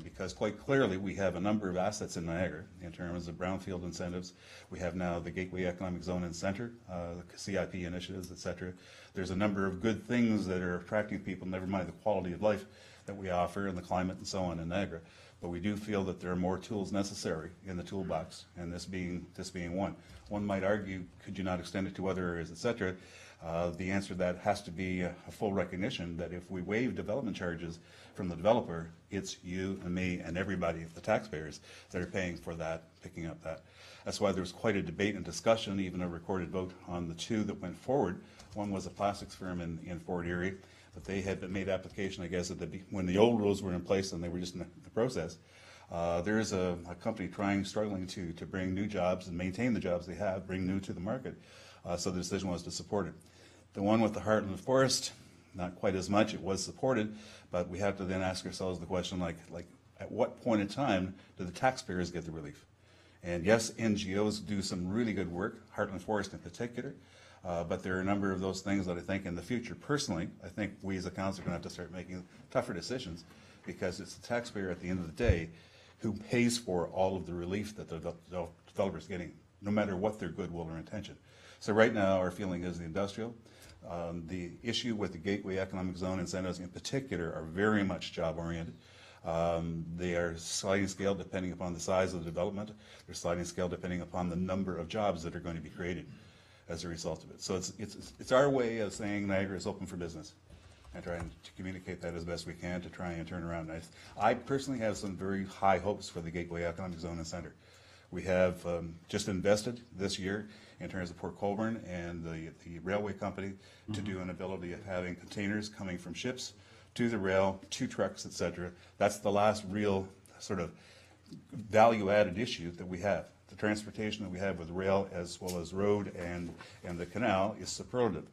Because quite clearly we have a number of assets in Niagara in terms of brownfield incentives. We have now the Gateway Economic Zone and Center, the CIP initiatives, et cetera. There's a number of good things that are attracting people, never mind the quality of life that we offer and the climate and so on in Niagara. But we do feel that there are more tools necessary in the toolbox, and this being one. One might argue, could you not extend it to other areas, et cetera? The answer to that has to be a full recognition that if we waive development charges from the developer, it's you and me and everybody, the taxpayers, that are paying for that, picking up that. That's why there was quite a debate and discussion, even a recorded vote on the two that went forward. One was a plastics firm in Fort Erie, but they had made application, I guess, when the old rules were in place and they were just in the process. There is a company struggling to bring new jobs and maintain the jobs they have, bring new to the market. So the decision was to support it. The one with the Heartland Forest, not quite as much. It was supported, but we have to then ask ourselves the question, like at what point in time do the taxpayers get the relief? And yes, NGOs do some really good work, Heartland Forest in particular, but there are a number of those things that I think in the future, personally, I think we as a council are going to have to start making tougher decisions, because it's the taxpayer at the end of the day who pays for all of the relief that the developer's getting, no matter what their goodwill or intention. So right now, our feeling is the industrial. The issue with the Gateway Economic Zone incentives in particular are very much job-oriented. They are sliding scale depending upon the size of the development. They're sliding scale depending upon the number of jobs that are going to be created as a result of it. So it's our way of saying Niagara is open for business and trying to communicate that as best we can to try and turn around. I personally have some very high hopes for the Gateway Economic Zone and Center. We have just invested this year in terms of Port Colborne and the railway company to do an ability of having containers coming from ships to the rail, to trucks, et cetera. That's the last real sort of value-added issue that we have. The transportation that we have with rail as well as road and the canal is superlative.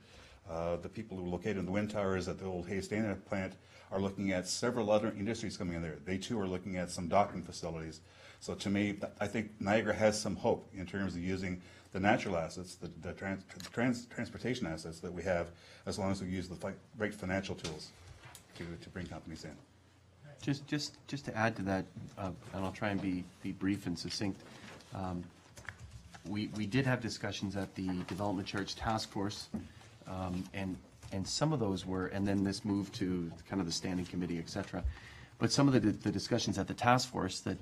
The people who are located in the wind towers at the old Haystana plant are looking at several other industries coming in there. They too are looking at some docking facilities. So to me, I think Niagara has some hope in terms of using the natural assets, the transportation assets that we have, as long as we use the right financial tools to bring companies in. Just to add to that, and I'll try and be brief and succinct. We did have discussions at the Development Charge Task Force, and some of those were, and then this moved to kind of the standing committee, et cetera. But some of the discussions at the task force that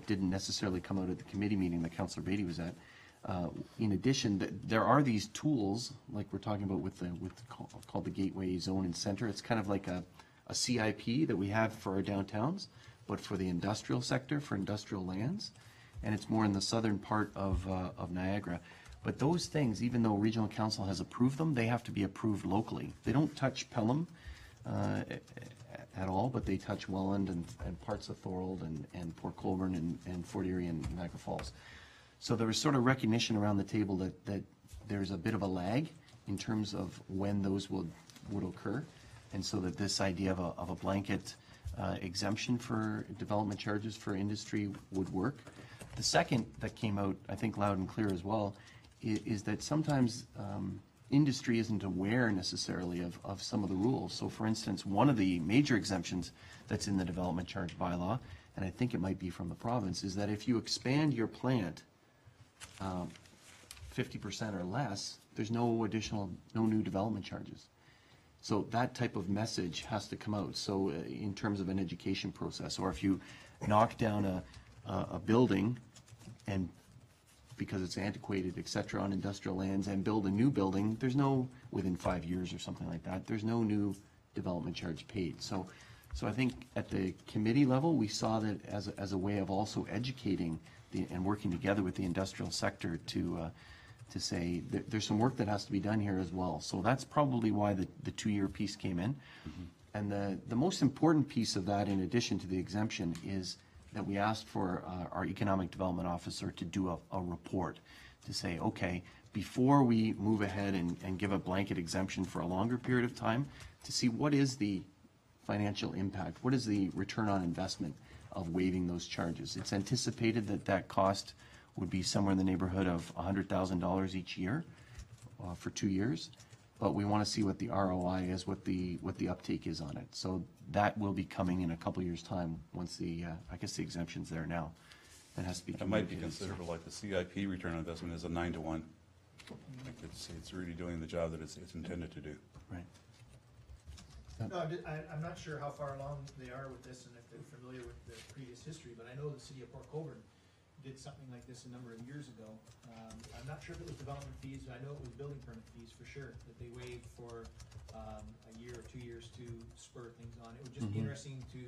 didn't necessarily come out of the committee meeting that Councillor Beatty was at. In addition, there are these tools like we're talking about with called the Gateway Zone and Center. It's kind of like a CIP that we have for our downtowns, but for the industrial sector, for industrial lands, and it's more in the southern part of Niagara. But those things, even though Regional Council has approved them, they have to be approved locally. They don't touch Pelham at all, but they touch Welland and parts of Thorold and Port Colborne and Fort Erie and Niagara Falls. So there was sort of recognition around the table that there's a bit of a lag in terms of when those would occur, and so that this idea of a blanket exemption for development charges for industry would work. The second that came out, I think, loud and clear as well, is that sometimes industry isn't aware necessarily of some of the rules. So for instance, one of the major exemptions that's in the development charge bylaw, and I think it might be from the province, is that if you expand your plant 50% or less, there's no new development charges. So that type of message has to come out. So in terms of an education process, or if you knock down a building and because it's antiquated, et cetera, on industrial lands, and build a new building, there's no, within 5 years or something like that, there's no new development charge paid. So I think at the committee level, we saw that as a way of also educating and working together with the industrial sector to to say there's some work that has to be done here as well. So that's probably why the 2-year piece came in. And the most important piece of that, in addition to the exemption, is that we asked for our economic development officer to do a report to say, okay, before we move ahead and give a blanket exemption for a longer period of time, to see what is the financial impact, what is the return on investment of waiving those charges. It's anticipated that that cost would be somewhere in the neighborhood of $100,000 each year for 2 years. But we want to see what the ROI is, what the uptake is on it. So that will be coming in a couple years' time once I guess the exemption's there now. That has to be It might be communicated. considered like the CIP return on investment is a 9 to 1. Like it's really doing the job that it's intended to do. Right. No, I'm not sure how far along they are with this and if they're familiar with the previous history, but I know the city of Port Colborne did something like this a number of years ago. I'm not sure if it was development fees, but I know it was building permit fees for sure, that they waived for a year or 2 years to spur things on. It would just be interesting to,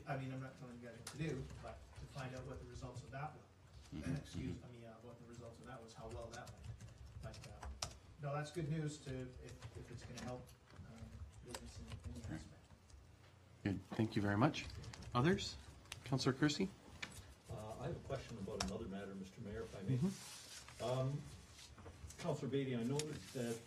I'm not telling you guys what to do, but to find out what the results of that were. What the results of that was, how well that went. But, no, that's good news if it's gonna help business in any aspect. Good, thank you very much. Others? Councillor Kersey? I have a question about another matter, Mr. Mayor, if I may. Councillor Beatty, I noticed that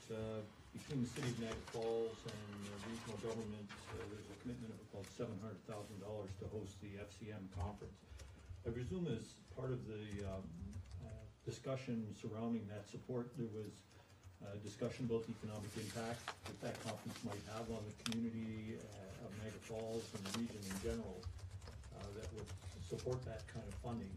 between the city of Niagara Falls and regional government, there's a commitment of about $700,000 to host the FCM conference. I presume as part of the discussion surrounding that support, there was discussion about the economic impact that conference might have on the community of Niagara Falls and the region in general that would support that kind of funding.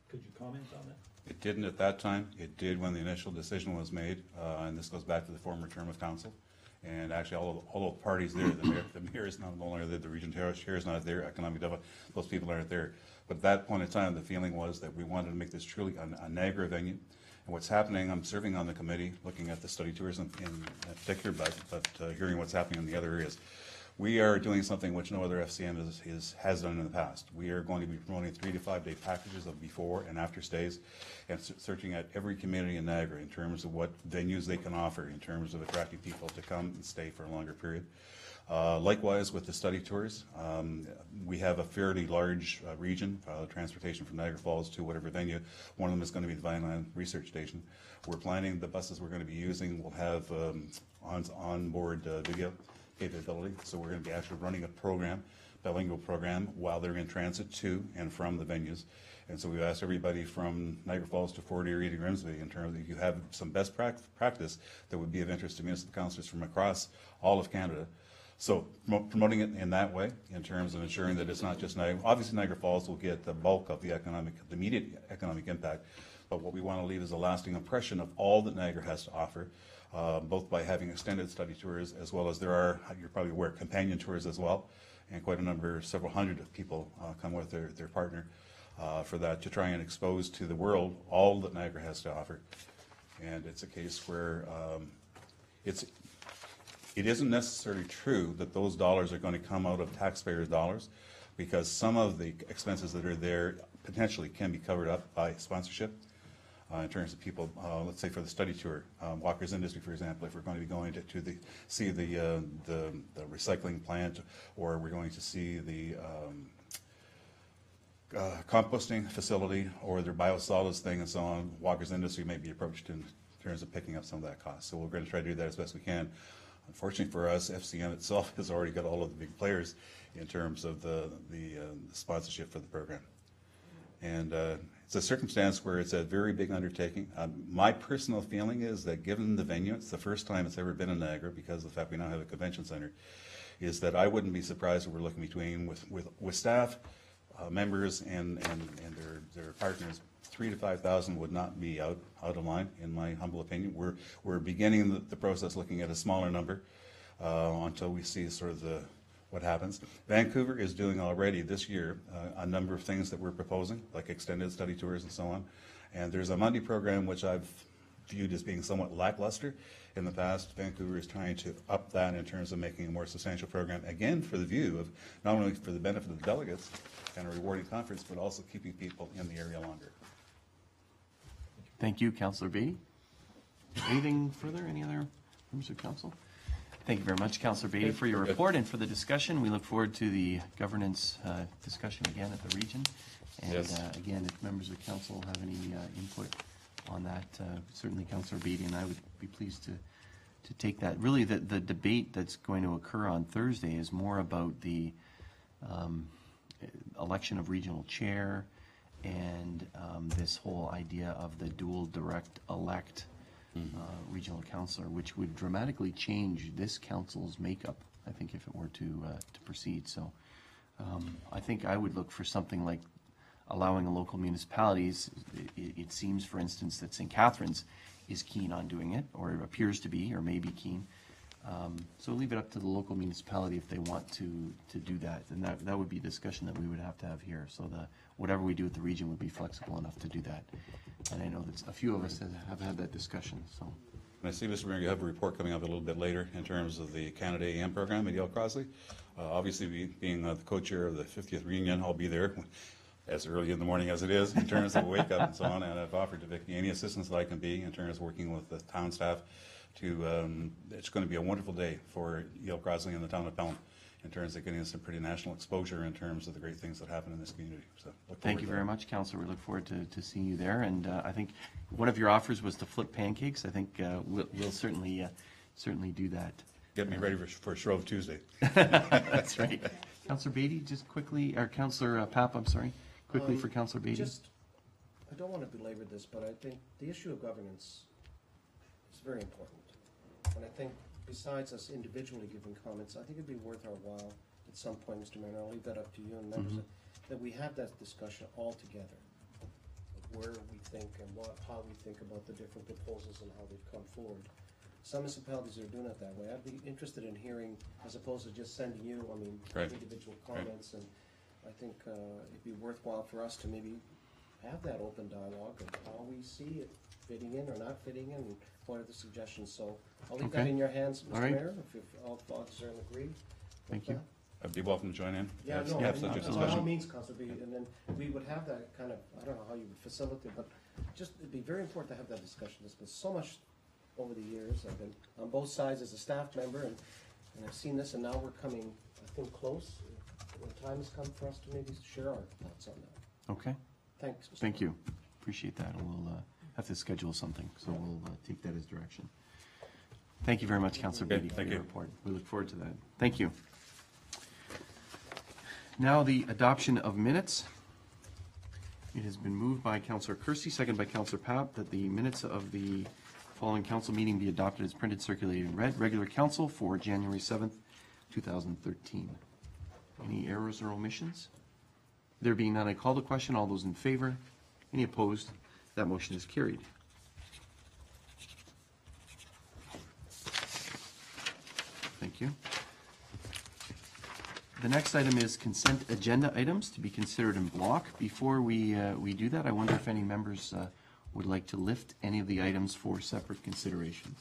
Could you comment on that? It didn't at that time. It did when the initial decision was made, and this goes back to the former term of council. And actually, all the parties there, the mayor is not only there, the region chair is not there, economic development, those people aren't there. But at that point in time, the feeling was that we wanted to make this truly a Niagara venue. And what's happening, I'm serving on the committee, looking at the study tours in particular, but hearing what's happening in the other areas. We are doing something which no other FCM has done in the past. We are going to be promoting 3 to 5 day packages of before and after stays and searching at every community in Niagara in terms of what venues they can offer, in terms of attracting people to come and stay for a longer period. Likewise with the study tours, we have a fairly large region, transportation from Niagara Falls to whatever venue. One of them is going to be the Vineland Research Station. We're planning the buses we're going to be using will have on-board video capability, so we're going to be actually running a program, bilingual program, while they're in transit to and from the venues. And so we've asked everybody from Niagara Falls to Fort Erie to Grimsby in terms of if you have some best practice that would be of interest to municipal councillors from across all of Canada. So promoting it in that way, in terms of ensuring that it's not just Niagara. Obviously, Niagara Falls will get the bulk of the immediate economic impact, but what we want to leave is a lasting impression of all that Niagara has to offer. Both by having extended study tours, as well as there are, you're probably aware, companion tours as well, and quite a number, several hundred of people come with their partner for that, to try and expose to the world all that Niagara has to offer. And it's a case where it isn't necessarily true that those dollars are going to come out of taxpayers' dollars, because some of the expenses that are there potentially can be covered up by sponsorship. In terms of people, let's say for the study tour, Walker's Industry, for example, if we're going to be going to see the recycling plant, or we're going to see the composting facility, or their biosolids thing and so on, Walker's Industry may be approached in terms of picking up some of that cost. So we're going to try to do that as best we can. Unfortunately for us, FCM itself has already got all of the big players in terms of the sponsorship for the program. And it's a circumstance where it's a very big undertaking. My personal feeling is that given the venue, it's the first time it's ever been in Niagara because of the fact we now have a convention center, is that I wouldn't be surprised if we're looking between, with staff, members and their partners, 3,000 to 5,000 would not be out of line, in my humble opinion. We're beginning the process looking at a smaller number until we see sort of what happens. Vancouver is doing already this year a number of things that we're proposing, like extended study tours and so on. And there's a Monday program which I've viewed as being somewhat lackluster in the past. Vancouver is trying to up that in terms of making a more substantial program, again for the view of not only for the benefit of the delegates and a rewarding conference, but also keeping people in the area longer. Thank you, Councillor Beatty. Anything further? Any other members of council? Thank you very much, Councillor Beatty, for your report and for the discussion. We look forward to the governance discussion again at the region. And Yes. again, if members of council have any input on that, certainly Councillor Beatty and I would be pleased to take that. Really, the debate that's going to occur on Thursday is more about the election of regional chair and this whole idea of the dual direct elect regional councillor, which would dramatically change this council's makeup, I think, if it were to proceed. So I think I would look for something like allowing the local municipalities. It seems, for instance, that St. Catharines is keen on doing it, or appears to be, or may be keen. So leave it up to the local municipality if they want to do that. And that would be a discussion that we would have to have here. So whatever we do at the region would be flexible enough to do that. And I know that a few of us have had that discussion, so. And I see, Mr. Mayor, you have a report coming up a little bit later in terms of the Canada AM program at Yale Crossley. Obviously, being the co-chair of the 50th reunion, I'll be there as early in the morning as it is in terms of wake up and so on. And I've offered to Vicky any assistance that I can be in terms of working with the town staff to, it's going to be a wonderful day for Yale Crossley and the town of Pelham in terms of getting us some pretty national exposure in terms of the great things that happen in this community. So Thank you very much, Councillor. We look forward to seeing you there. And I think one of your offers was to flip pancakes. I think we'll certainly do that. Get me ready for Shrove Tuesday. That's right. Councillor Beatty, just quickly, or Councillor Papp, I'm sorry, quickly for Councillor Beatty. I don't want to belabor this, but I think the issue of governance is very important. And I think besides us individually giving comments, I think it'd be worth our while at some point, Mr. Mayor, and I'll leave that up to you and members, that we have that discussion all together of where we think and how we think about the different proposals and how they've come forward. Some municipalities are doing it that way. I'd be interested in hearing, as opposed to just sending you, Right. individual comments, and I think it'd be worthwhile for us to maybe have that open dialogue of how we see it fitting in or not fitting in, and what are the suggestions. So I'll leave that Okay. in your hands, All Mr. right. Mayor, if all thoughts are agreed. Thank you. I'd be welcome to join in. Yeah, Have no, such a by all discussion. means, Councilor B, and then we would have that kind of, I don't know how you would facilitate, but just, it'd be very important to have that discussion. There's been so much over the years. I've been on both sides as a staff member, and I've seen this, and now we're coming, I think, close. When time has come for us to maybe share our thoughts on that. Okay, Thanks. Mr. thank you. Appreciate that. And we'll have to schedule something, so we'll take that as direction. Thank you very much, Councillor Okay, Beatty, for thank your you. report. We look forward to that. Thank you. Now, the adoption of minutes. It has been moved by Councillor Kersey, second by Councillor Papp, that the minutes of the following council meeting be adopted as printed, circulated, and read. Regular council for January 7th, 2013. Any errors or omissions? There being none, I call the question. All those in favor? Any opposed? That motion is carried. Thank you. The next item is consent agenda items to be considered in block. Before we do that, I wonder if any members would like to lift any of the items for separate consideration.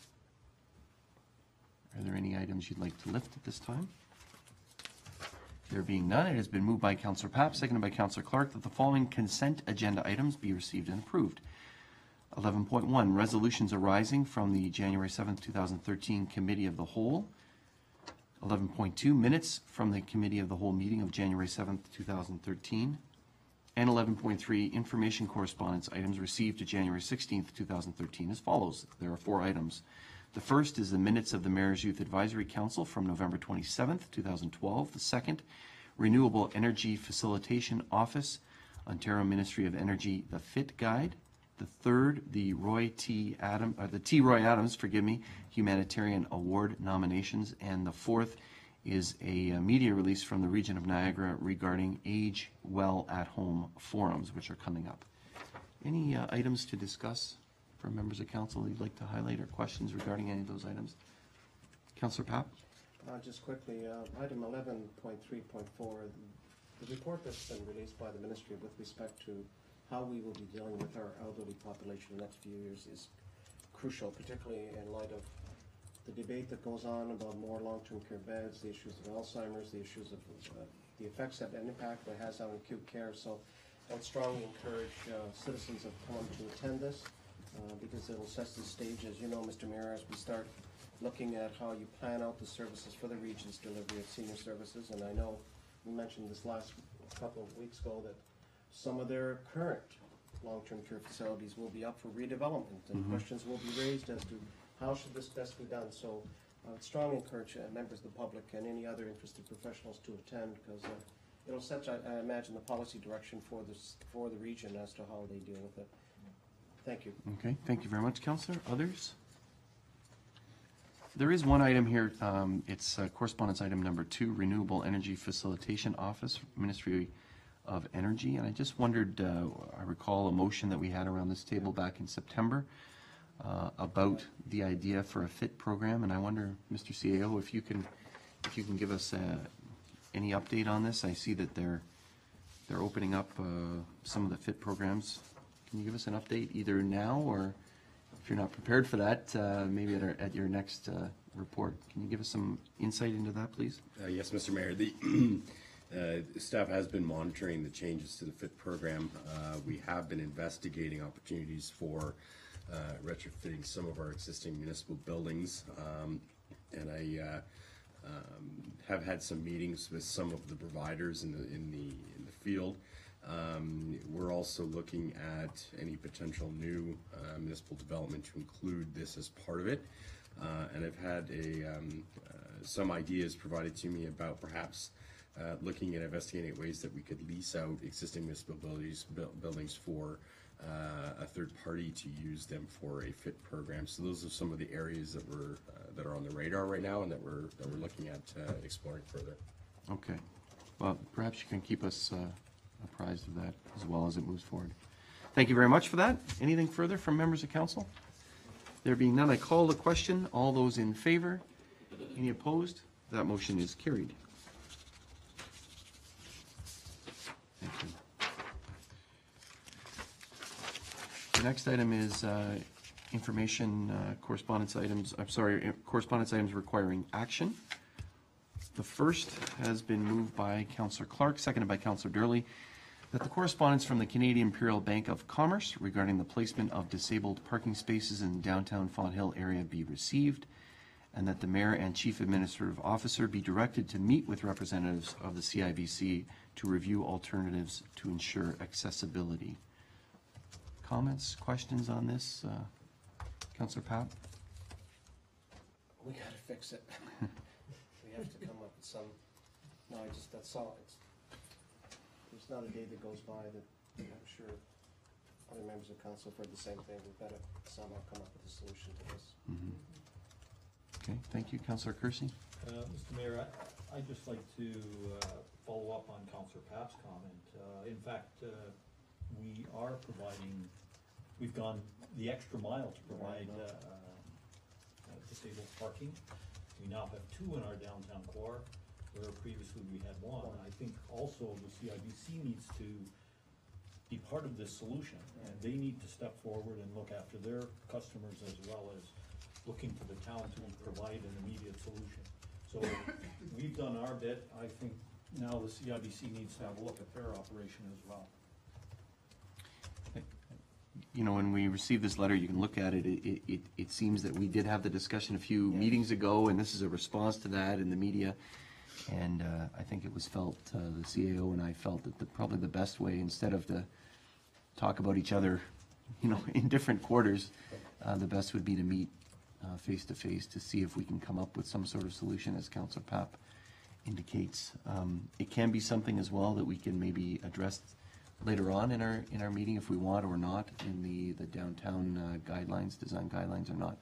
Are there any items you'd like to lift at this time? There being none, it has been moved by Councillor Papp, seconded by Councillor Clark, that the following consent agenda items be received and approved. 11.1, resolutions arising from the January 7th, 2013 Committee of the Whole. 11.2, minutes from the Committee of the Whole meeting of January 7th, 2013. And 11.3, information correspondence items received to January 16th, 2013 as follows. There are 4 items. The first is the minutes of the Mayor's Youth Advisory Council from November 27th, 2012. The second, Renewable Energy Facilitation Office, Ontario Ministry of Energy, the FIT Guide. The third, the T. Roy Adams, Humanitarian Award nominations. And the fourth is a media release from the region of Niagara regarding Age Well at Home forums, which are coming up. Any items to discuss from members of council you'd like to highlight, or questions regarding any of those items? Councillor Papp? Just quickly, item 11.3.4, the report that's been released by the ministry with respect to how we will be dealing with our elderly population in the next few years is crucial, particularly in light of the debate that goes on about more long-term care beds, the issues of Alzheimer's, the issues of the effects that an impact that has on acute care. So I would strongly encourage citizens of Pelham to attend this. because it'll set the stage, as you know, Mr. Mayor, as we start looking at how you plan out the services for the region's delivery of senior services. And I know we mentioned this last couple of weeks ago that some of their current long-term care facilities will be up for redevelopment, and questions will be raised as to how should this best be done. So I would strongly encourage members of the public and any other interested professionals to attend, because it'll set, I imagine, the policy direction for the region as to how they deal with it. Thank you. Okay, thank you very much, Councillor. Others? There is one item here, it's correspondence item number 2, Renewable Energy Facilitation Office, Ministry of Energy. And I just wondered, I recall a motion that we had around this table back in September about the idea for a FIT program, and I wonder, Mr. CAO, if you can give us any update on this. I see that they're opening up some of the FIT programs. Can you give us an update either now, or if you're not prepared for that, maybe at your next report? Can you give us some insight into that, please? Yes, Mr. Mayor. The staff has been monitoring the changes to the FIT program. We have been investigating opportunities for retrofitting some of our existing municipal buildings, and I have had some meetings with some of the providers in the field. We're also looking at any potential new municipal development to include this as part of it, and I've had some ideas provided to me about perhaps looking at investigating ways that we could lease out existing municipal buildings for a third party to use them for a FIT program. So those are some of the areas that are on the radar right now, and that we're looking at exploring further. Okay. Well, perhaps you can keep us apprised of that as well as it moves forward. Thank you very much for that. Anything further from members of council? There being none, I call the question. All those in favor? Any opposed? That motion is carried. Thank you. The next item is information correspondence items. Correspondence items requiring action. The first has been moved by Councillor Clark, seconded by Councillor Durley, that the correspondence from the Canadian Imperial Bank of Commerce regarding the placement of disabled parking spaces in the downtown Fonthill area be received, and that the Mayor and Chief Administrative Officer be directed to meet with representatives of the CIBC to review alternatives to ensure accessibility. Comments, questions on this? Councillor Papp? We gotta fix it. We have to come up with some, no, that's all. There's not a day that goes by that I'm sure other members of council have heard the same thing. We've got to somehow come up with a solution to this. Okay, thank you. Councillor Kersey? Mr. Mayor, I'd just like to follow up on Councillor Papp's comment. In fact, we've gone the extra mile to provide disabled parking. We now have 2 in our downtown core, where previously we had 1. I think also the CIBC needs to be part of this solution, and they need to step forward and look after their customers as well as looking to the town to provide an immediate solution. So we've done our bit. I think now the CIBC needs to have a look at their operation as well. You know, when we received this letter, you can look at it. It seems that we did have the discussion a few meetings ago, and this is a response to that in the media. And I think it was felt, the CAO and I felt that probably the best way, instead of to talk about each other, you know, in different quarters, the best would be to meet face to face to see if we can come up with some sort of solution, as Councillor Papp indicates. It can be something as well that we can maybe address later on in our meeting if we want or not, in the downtown guidelines, design guidelines or not.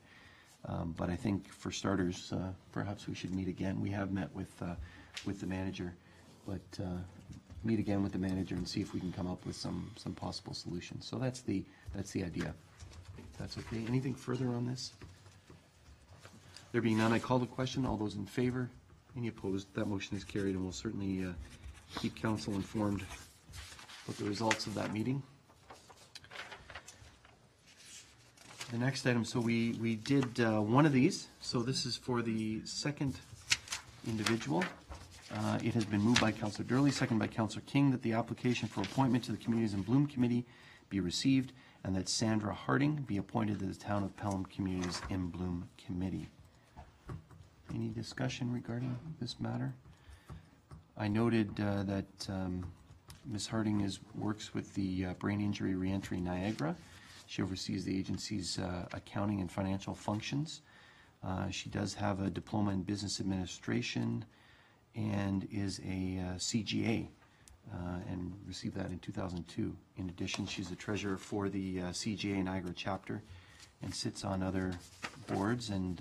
But I think for starters, perhaps we should meet again. We have met with the manager, but meet again with the manager and see if we can come up with some possible solutions. So that's the idea. If that's okay. Anything further on this? There being none, I call the question. All those in favor? Any opposed? That motion is carried, and we'll certainly keep council informed with the results of that meeting. The next item, so we did one of these, so this is for the second individual. It has been moved by Councillor Durley, seconded by Councillor King, that the application for appointment to the Communities in Bloom Committee be received, and that Sandra Harding be appointed to the Town of Pelham Communities in Bloom Committee. Any discussion regarding this matter? I noted that Ms. Harding works with the Brain Injury Reentry Niagara. She oversees the agency's accounting and financial functions. She does have a diploma in business administration and is a CGA and received that in 2002. In addition, she's the treasurer for the CGA Niagara chapter and sits on other boards, and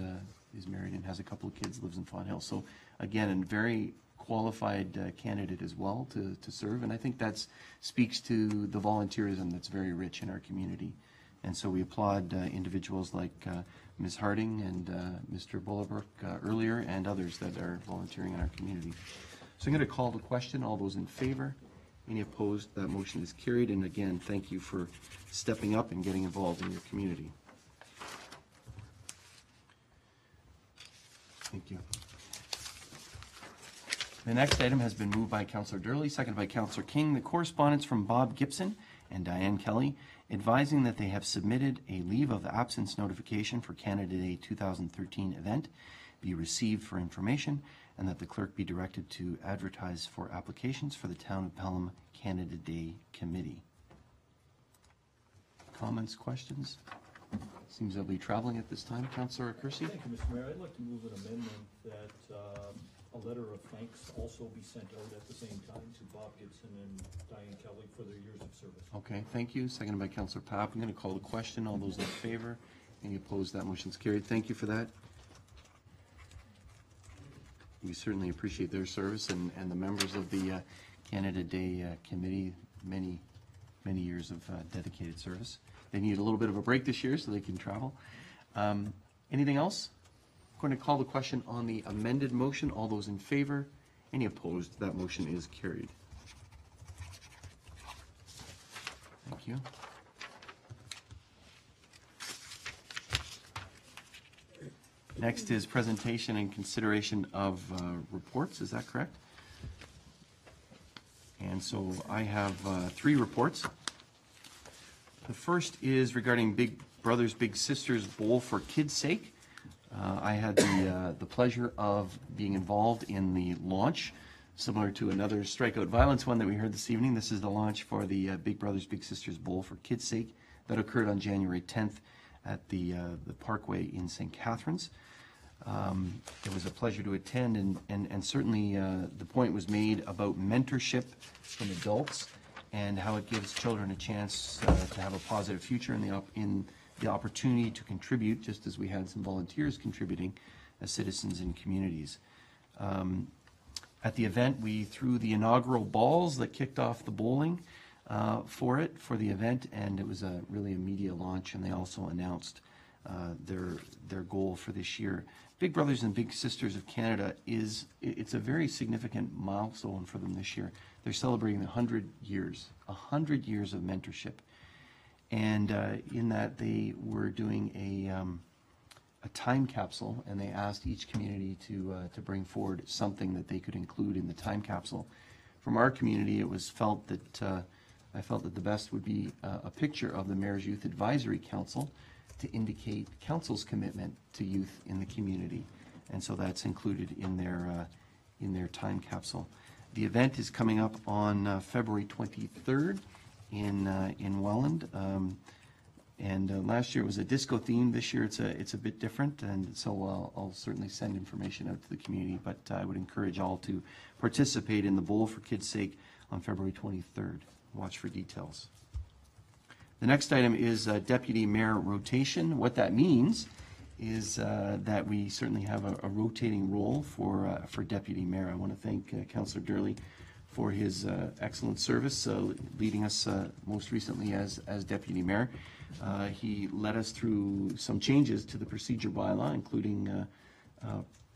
is married and has a couple of kids, lives in Fawn Hill. So again, a very qualified candidate as well to serve, and I think that speaks to the volunteerism that's very rich in our community. And so we applaud individuals like Ms. Harding and Mr. Bullabrook earlier, and others that are volunteering in our community. So I'm going to call the question. All those in favor? Any opposed? That motion is carried. And again, thank you for stepping up and getting involved in your community. Thank you. The next item has been moved by Councillor Durley, seconded by Councillor King. The correspondence from Bob Gibson and Diane Kelly advising that they have submitted a leave of absence notification for Canada Day 2013 event be received for information, and that the clerk be directed to advertise for applications for the Town of Pelham Canada Day Committee. Comments, questions? Seems they'll be traveling at this time. Councillor Kersey? Thank you, Mr. Mayor. I'd like to move an amendment that a letter of thanks also be sent out at the same time to Bob Gibson and Diane Kelly for their years of service. Okay, thank you. Seconded by Councillor Papp. I'm going to call the question. All those in favor? Any opposed? That motion's carried. Thank you for that. We certainly appreciate their service and the members of the Canada Day Committee, many years of dedicated service. They need a little bit of a break this year so they can travel. Anything else? I'm going to call the question on the amended motion. All those in favor? Any opposed? That motion is carried. Thank you. Next is presentation and consideration of reports. Is that correct? And so I have 3 reports. The first is regarding Big Brothers Big Sisters Bowl for Kids' Sake. I had the pleasure of being involved in the launch, similar to another strikeout violence one that we heard this evening. This is the launch for the Big Brothers Big Sisters Bowl for Kids' Sake that occurred on January 10th at the Parkway in St. Catharines. It was a pleasure to attend, and certainly the point was made about mentorship from adults and how it gives children a chance to have a positive future in the opportunity to contribute, just as we had some volunteers contributing as citizens in communities. At the event, we threw the inaugural balls that kicked off the bowling for the event, and it was really a media launch, and they also announced their goal for this year. Big Brothers and Big Sisters of Canada it's a very significant milestone for them this year. They're celebrating 100 years of mentorship. And in that, they were doing a time capsule, and they asked each community to bring forward something that they could include in the time capsule. From our community, it was felt that I felt that the best would be a picture of the Mayor's Youth Advisory Council to indicate council's commitment to youth in the community, and so that's included in their time capsule. The event is coming up on February 23rd in Welland, and last year it was a disco theme. This year it's a bit different, and so I'll certainly send information out to the community, but I would encourage all to participate in the Bowl for Kids' Sake on February 23rd. Watch for details. The next item is Deputy Mayor rotation. What that means is that we certainly have a rotating role for Deputy Mayor. I want to thank Councillor Durley for his excellent service, leading us most recently as Deputy Mayor. He led us through some changes to the procedure bylaw, including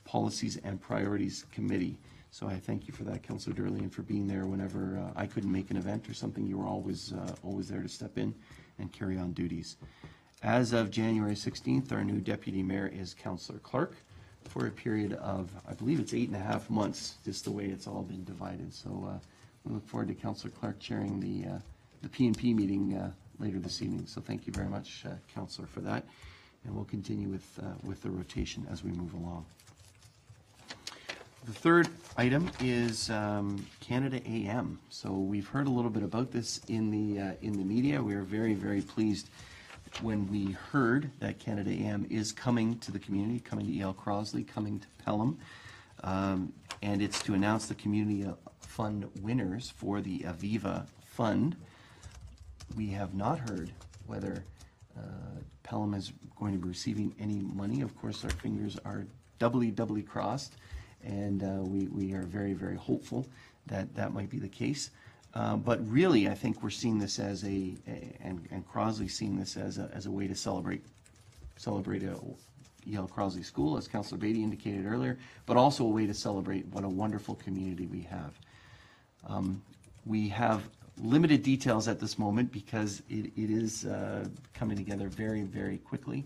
Policies and Priorities Committee. So I thank you for that, Councillor Durley, and for being there whenever I couldn't make an event or something. You were always there to step in and carry on duties. As of January 16th, our new Deputy Mayor is Councillor Clark for a period of, I believe it's 8.5 months, just the way it's all been divided. So we look forward to Councillor Clark chairing the P&P meeting later this evening. So thank you very much, Councillor, for that. And we'll continue with the rotation as we move along. The third item is Canada AM. So we've heard a little bit about this in the media. We are very, very pleased when we heard that Canada AM is coming to the community, coming to E.L. Crosley, coming to Pelham. And it's to announce the community fund winners for the Aviva Fund. We have not heard whether Pelham is going to be receiving any money. Of course, our fingers are doubly crossed, and we are very, very hopeful that that might be the case. But really, I think we're seeing this as and Crosley seeing this as a way to celebrate E.L. Crosley School, as Councillor Beatty indicated earlier, but also a way to celebrate what a wonderful community we have. We have limited details at this moment because it is coming together very, very quickly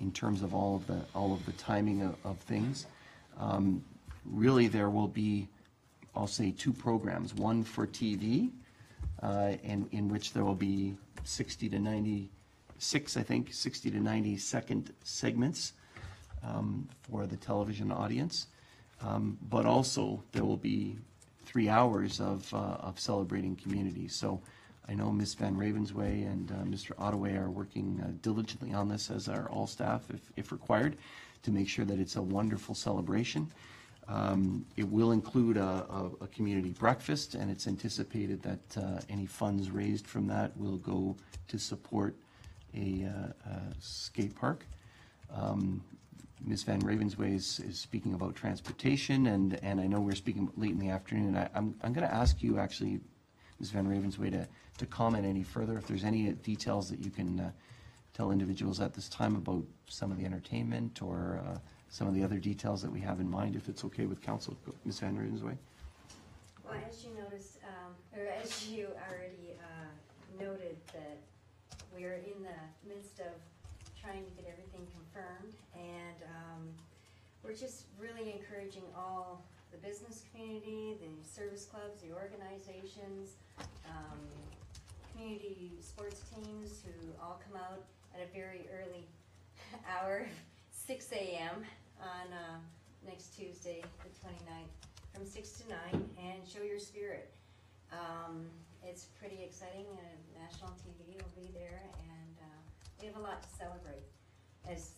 in terms of all of the timing of things. Really, there will be, I'll say, 2 programs, one for TV, and in which there will be 60 to 90 second segments for the television audience. But also there will be 3 hours of celebrating community. So I know Ms. Van Ravensway and Mr. Ottaway are working diligently on this, as are all staff, if required, to make sure that it's a wonderful celebration. It will include a community breakfast, and it's anticipated that any funds raised from that will go to support a skate park. Ms. Van Ravensway is speaking about transportation, and I know we're speaking late in the afternoon. I'm going to ask you, actually, Ms. Van Ravensway, to comment any further, if there's any details that you can tell individuals at this time about some of the entertainment or some of the other details that we have in mind, if it's okay with Council. Ms. Van Ravensway? Well, as you noticed, or as you already noted, that we're in the midst of trying to get everything confirmed, and we're just really encouraging all the business community, the service clubs, the organizations, community sports teams who all come out at a very early hour, 6 a.m. on next Tuesday, the 29th, from 6 to 9, and show your spirit. It's pretty exciting. National TV will be there, and we have a lot to celebrate, as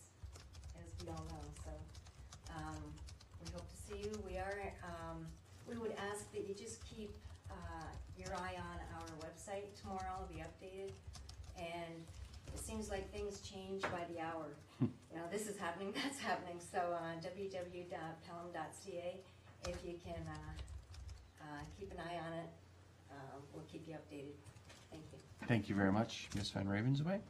we all know. So we hope to see you. We would ask that you just keep your eye on our website. Tomorrow will be updated, and it seems like things change by the hour. You know, this is happening, that's happening. So www.pelham.ca, if you can keep an eye on it, we'll keep you updated. Thank you. Thank you very much, Ms. Van Ravensway.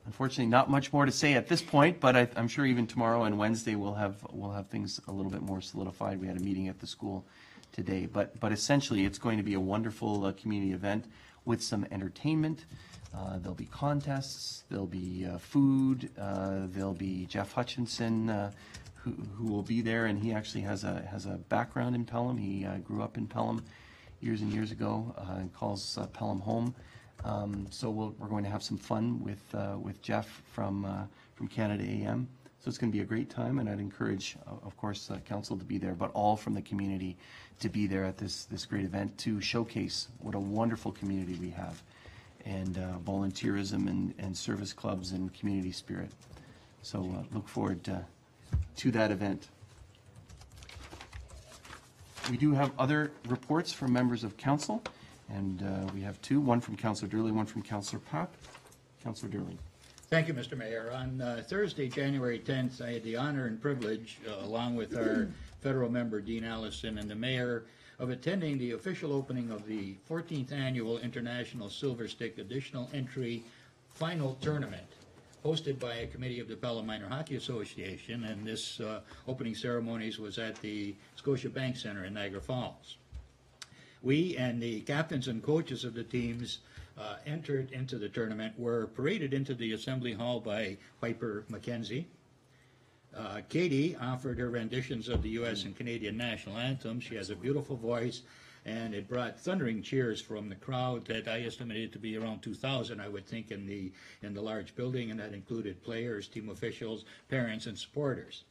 Unfortunately, not much more to say at this point, but I'm sure even tomorrow and Wednesday we'll have things a little bit more solidified. We had a meeting at the school today, but essentially it's going to be a wonderful community event with some entertainment. There'll be contests, there'll be food, there'll be Jeff Hutchinson who will be there, and he actually has a background in Pelham. He grew up in Pelham years and years ago and calls Pelham home. So we're going to have some fun with Jeff from Canada AM. So it's going to be a great time, and I'd encourage, of course, council to be there, but all from the community to be there at this great event to showcase what a wonderful community we have, and volunteerism and service clubs and community spirit. So look forward to that event. We do have other reports from members of council, and we have 2, one from Councillor Durley, one from Councillor Papp. Councillor Durley. Thank you, Mr. Mayor. On Thursday, January 10th, I had the honor and privilege, along with our federal member, Dean Allison, and the mayor, of attending the official opening of the 14th Annual International Silver Stick Additional Entry Final Tournament, hosted by a committee of the Pelham Minor Hockey Association, and this opening ceremonies was at the Scotia Bank Center in Niagara Falls. We and the captains and coaches of the teams entered into the tournament were paraded into the Assembly Hall by Piper McKenzie. Katie offered her renditions of the U.S. and Canadian national anthems. She has a beautiful voice. and it brought thundering cheers from the crowd that I estimated to be around 2,000, I would think, in the large building, and that included players, team officials, parents, and supporters.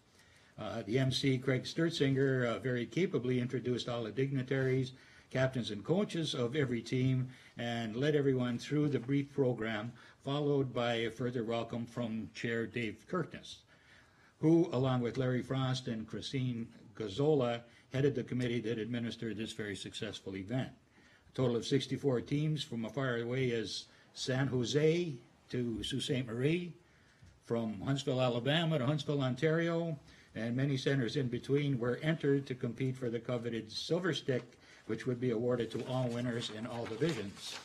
The MC, Craig Sturtzinger, very capably introduced all the dignitaries, captains, and coaches of every team, and led everyone through the brief program, followed by a further welcome from Chair Dave Kirkness, who, along with Larry Frost and Christine Gazzola, headed the committee that administered this very successful event. A total of 64 teams from as far away as San Jose to Sault Ste. Marie, from Huntsville, Alabama to Huntsville, Ontario, and many centers in between were entered to compete for the coveted Silver Stick, which would be awarded to all winners in all divisions.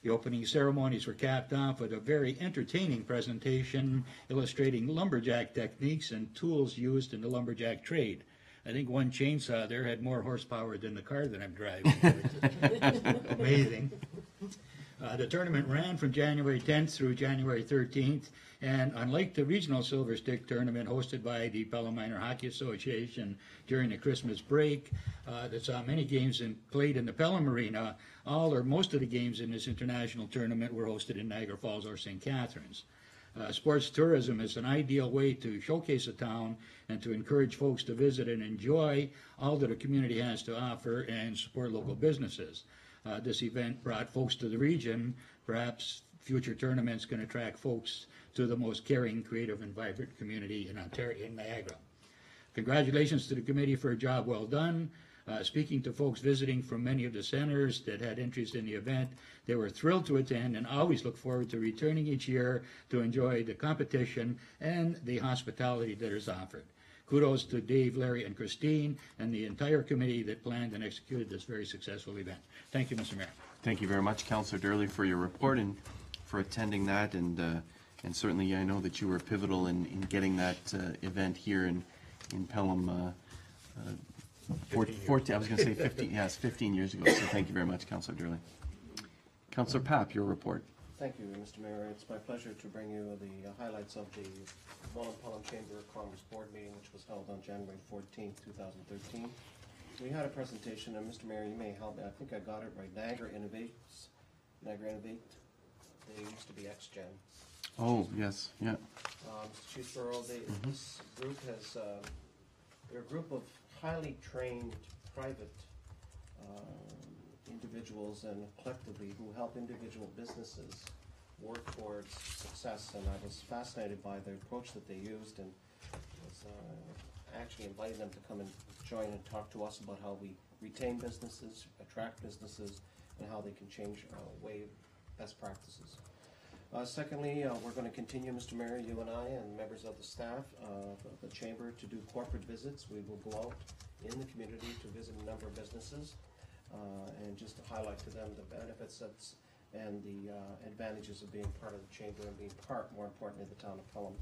The opening ceremonies were capped off with a very entertaining presentation illustrating lumberjack techniques and tools used in the lumberjack trade. I think one chainsaw there had more horsepower than the car that I'm driving. Amazing. The tournament ran from January 10th through January 13th, and unlike the regional Silver Stick tournament hosted by the Pelham Minor Hockey Association during the Christmas break that saw many games played in the Pelham Arena, all or most of the games in this international tournament were hosted in Niagara Falls or St. Catharines. Sports tourism is an ideal way to showcase a town and to encourage folks to visit and enjoy all that a community has to offer and support local businesses. This event brought folks to the region. Perhaps future tournaments can attract folks to the most caring, creative, and vibrant community in Ontario, in Niagara. Congratulations to the committee for a job well done. Speaking to folks visiting from many of the centers that had interest in the event, they were thrilled to attend and always look forward to returning each year to enjoy the competition and the hospitality that is offered. Kudos to Dave, Larry, and Christine, and the entire committee that planned and executed this very successful event. Thank you, Mr. Mayor. Thank you very much, Councillor Durley, for your report and for attending that. And certainly, I know that you were pivotal in getting that event here in Pelham. 14, I was going to say 15. Yes, 15 years ago. So thank you very much, Councillor Durley. Councillor Papp, your report. Thank you, Mr. Mayor. It's my pleasure to bring you the highlights of the Pelham Chamber of Commerce Board meeting, which was held on January 14th, 2013. We had a presentation, and Mr. Mayor, you may help me. I think I got it right. Niagara Innovate. They used to be XGen. Oh, yes, yeah. Chief Burrow, this group has, they're a group of highly trained private individuals and collectively who help individual businesses work towards success, and I was fascinated by the approach that they used, and was actually inviting them to come and join and talk to us about how we retain businesses, attract businesses, and how they can change way best practices. Secondly, we're going to continue, Mr. Mayor, you and I and members of the staff of the Chamber to do corporate visits. We will go out in the community to visit a number of businesses and just to highlight to them the benefits and the advantages of being part of the Chamber and being part, more importantly, of the town of Pelham.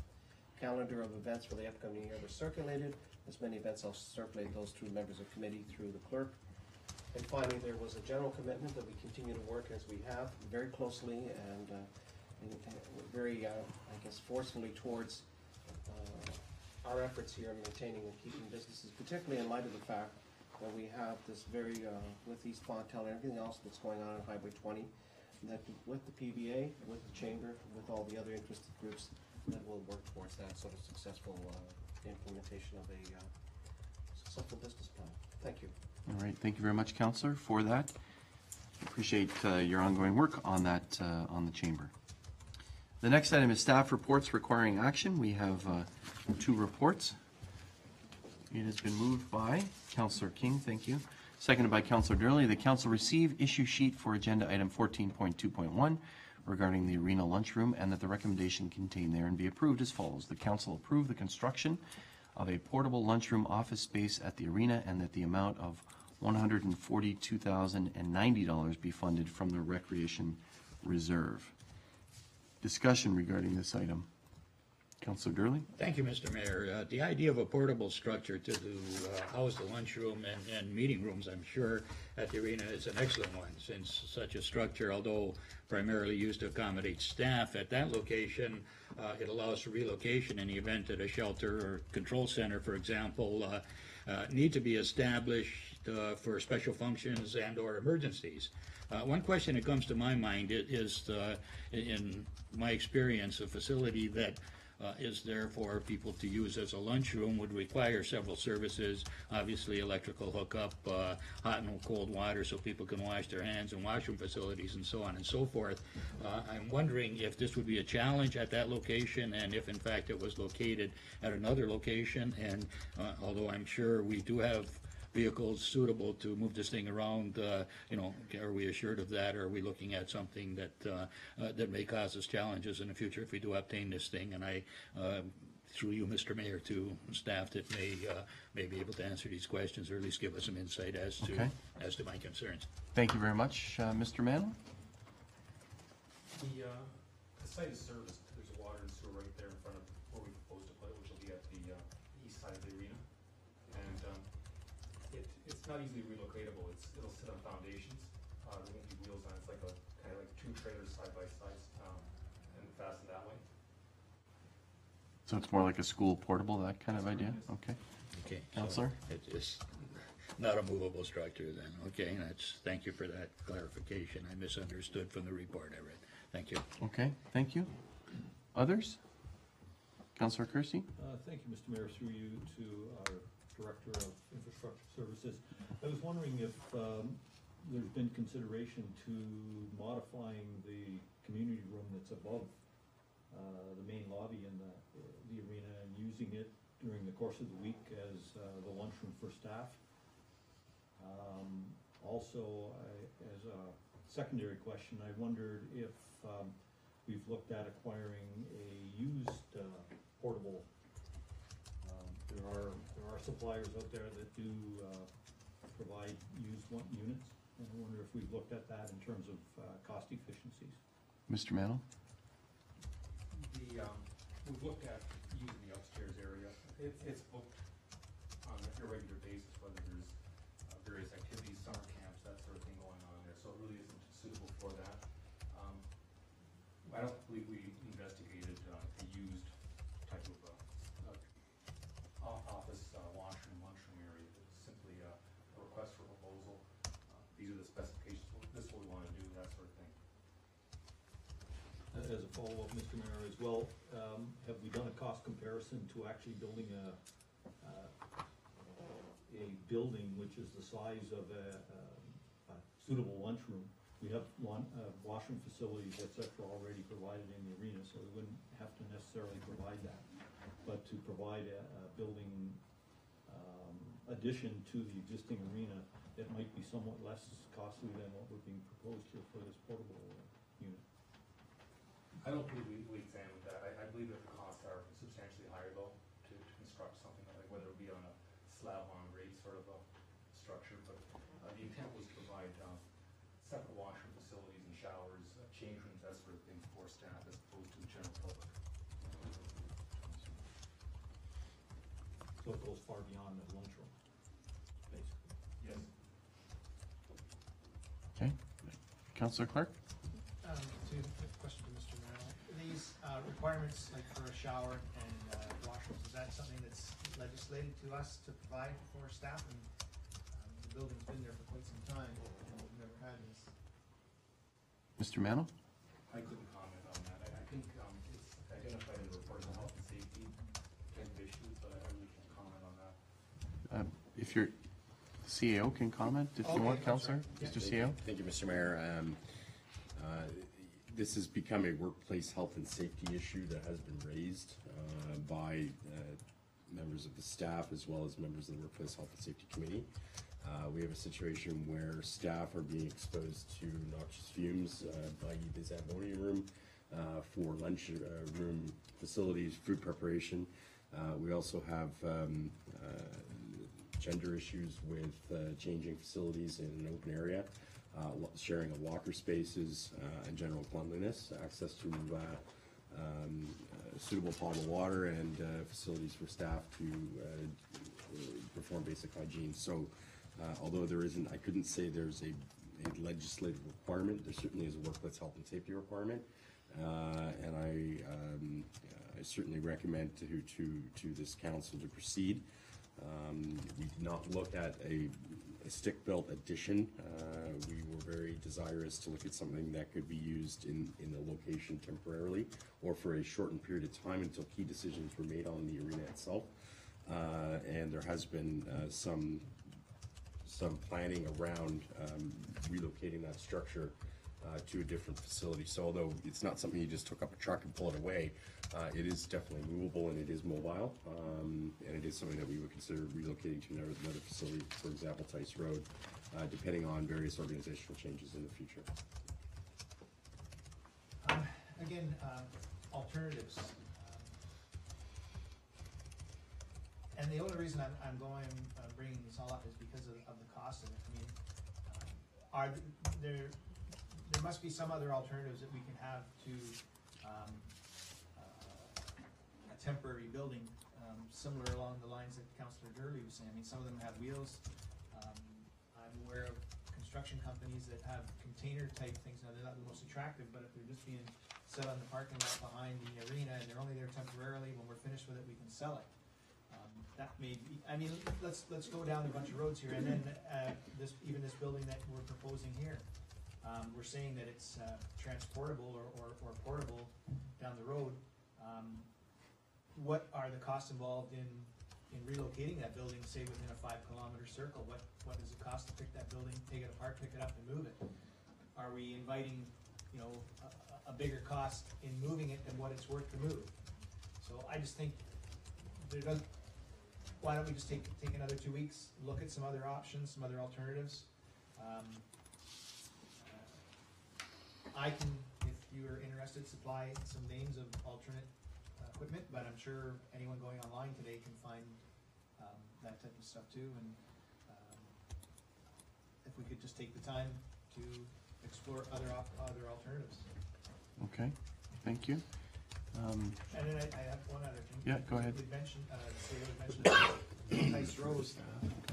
Calendar of events for the upcoming year was circulated. As many events, I'll circulate those through members of committee through the clerk. And finally, there was a general commitment that we continue to work as we have very closely and very, I guess, forcefully towards our efforts here in maintaining and keeping businesses, particularly in light of the fact that we have this very, with East Fontaine and everything else that's going on on Highway 20, that with the PBA, with the Chamber, with all the other interested groups, that will work towards that sort of successful implementation of a successful business plan. Thank you. All right, thank you very much, Councillor, for that. Appreciate your ongoing work on that, on the Chamber. The next item is staff reports requiring action. We have 2 reports. It has been moved by Councillor King, thank you. Seconded by Councillor Durley. The Council received issue sheet for agenda item 14.2.1 regarding the arena lunchroom, and that the recommendation contained therein be approved as follows. The Council approved the construction of a portable lunchroom office space at the arena, and that the amount of $142,090 be funded from the Recreation Reserve. Discussion regarding this item. Councilor Gurley? Thank you, Mr. Mayor. The idea of a portable structure to house the lunchroom and meeting rooms, I'm sure, at the arena is an excellent one, since such a structure, although primarily used to accommodate staff at that location, it allows for relocation in the event that a shelter or control center, for example, need to be established for special functions and/or emergencies. One question that comes to my mind is, in my experience, a facility that is there for people to use as a lunchroom would require several services, obviously electrical hookup, hot and cold water so people can wash their hands, and washroom facilities and so on and so forth. I'm wondering if this would be a challenge at that location, and if in fact it was located at another location, and although I'm sure we do have vehicles suitable to move this thing around, are we assured of that, or are we looking at something that may cause us challenges in the future if we do obtain this thing? And I, through you, Mr. Mayor, to staff that may be able to answer these questions, or at least give us some insight as to my concerns. Thank you very much. Mr. Mann? The site is serviced. There's a water and sewer right there in front of where we propose to put it, which will be at the east side of the arena. And it's not easily relocatable. It'll sit on foundations. There won't be wheels on it. It's like kind of like two trailers side by side and fastened that way. So it's more like a school portable, that kind of idea? Okay. Okay. Councilor? So it's not a movable structure then. Okay, thank you for that clarification. I misunderstood from the report I read. Thank you. Okay, thank you. Others? Councilor Kersey? Thank you, Mr. Mayor, through you to our Director of Infrastructure Services. I was wondering if there's been consideration to modifying the community room that's above the main lobby in the arena and using it during the course of the week as the lunchroom for staff. Also, as a secondary question, I wondered if we've looked at acquiring a used portable. There are suppliers out there that do provide used units, and I wonder if we've looked at that in terms of cost efficiencies. Mr. Mann? We've looked at using the upstairs area. It's booked on a irregular basis, whether there's various activities, summer camps, that sort of thing going on there. So it really isn't suitable for that. I don't believe we investigated a used type of office washroom, lunchroom area. It's simply a request for proposal. These are the specifications. This is what we want to do, that sort of thing. As a follow-up, Mr. Mayor, as well, have we done a cost comparison to actually building a building which is the size of a suitable lunchroom? We have washroom facilities, et cetera, already provided in the arena, so we wouldn't have to necessarily provide that. But to provide a building addition to the existing arena, it might be somewhat less costly than what we're being proposed here for this portable unit. I don't believe we examined that. I believe that the costs are substantially higher though to construct something like, whether it be on a slab on grade sort of a structure, but the intent was to provide separate washroom facilities and showers, change rooms, that sort of thing for staff as opposed to the general public. So it goes far beyond the lunchroom, basically. Yes. Okay. Councilor Clark? Question to Mr. Merrill. These requirements, like for a shower and washrooms, is that something that's legislated to us to provide for staff? And the building's been there for quite some time, and we've never had this. Mr. Mann? I couldn't comment on that. I think it's identified in the report of health and safety type of issues, but I really can't comment on that. If your CEO can comment, if you want, Councilor. Mr. CEO? Thank you, Mr. Mayor. This has become a workplace health and safety issue that has been raised by members of the staff as well as members of the Workplace Health and Safety Committee. We have a situation where staff are being exposed to noxious fumes, i.e. the Zamboni room, for lunch room facilities, food preparation. We also have gender issues with changing facilities in an open area, sharing of locker spaces, and general cleanliness, access to suitable potable water and facilities for staff to perform basic hygiene. So although there isn't, I couldn't say there's a legislative requirement, there certainly is a workplace health and safety requirement. And I certainly recommend to this council to proceed. We did not look at a stick-built addition. We were very desirous to look at something that could be used in the location temporarily or for a shortened period of time until key decisions were made on the arena itself. And there has been some planning around relocating that structure to a different facility. So although it's not something you just hook up a truck and pull it away, it is definitely movable and it is mobile, and it is something that we would consider relocating to another facility, for example, Tice Road, depending on various organizational changes in the future. Again, alternatives. And the only reason I'm bringing this all up is because of the cost of it. I mean, there must be some other alternatives that we can have to a temporary building, similar along the lines that Councillor Gurley was saying. I mean, some of them have wheels. I'm aware of construction companies that have container type things. Now, they're not the most attractive, but if they're just being set on the parking lot behind the arena and they're only there temporarily, when we're finished with it, we can sell it. That may be, I mean, let's go down a bunch of roads here, and then even this building that we're proposing here. We're saying that it's transportable or portable down the road. What are the costs involved in relocating that building, say within a 5-kilometer circle? What does it cost to pick that building, take it apart, pick it up, and move it? Are we inviting, you know, a bigger cost in moving it than what it's worth to move? So I just think why don't we just take another 2 weeks, look at some other options, some other alternatives. I can, if you're interested, supply some names of alternate equipment, but I'm sure anyone going online today can find that type of stuff too. And if we could just take the time to explore other alternatives. Okay, thank you. And then I have one other thing. Yeah, go ahead. We mentioned, Tice Rose.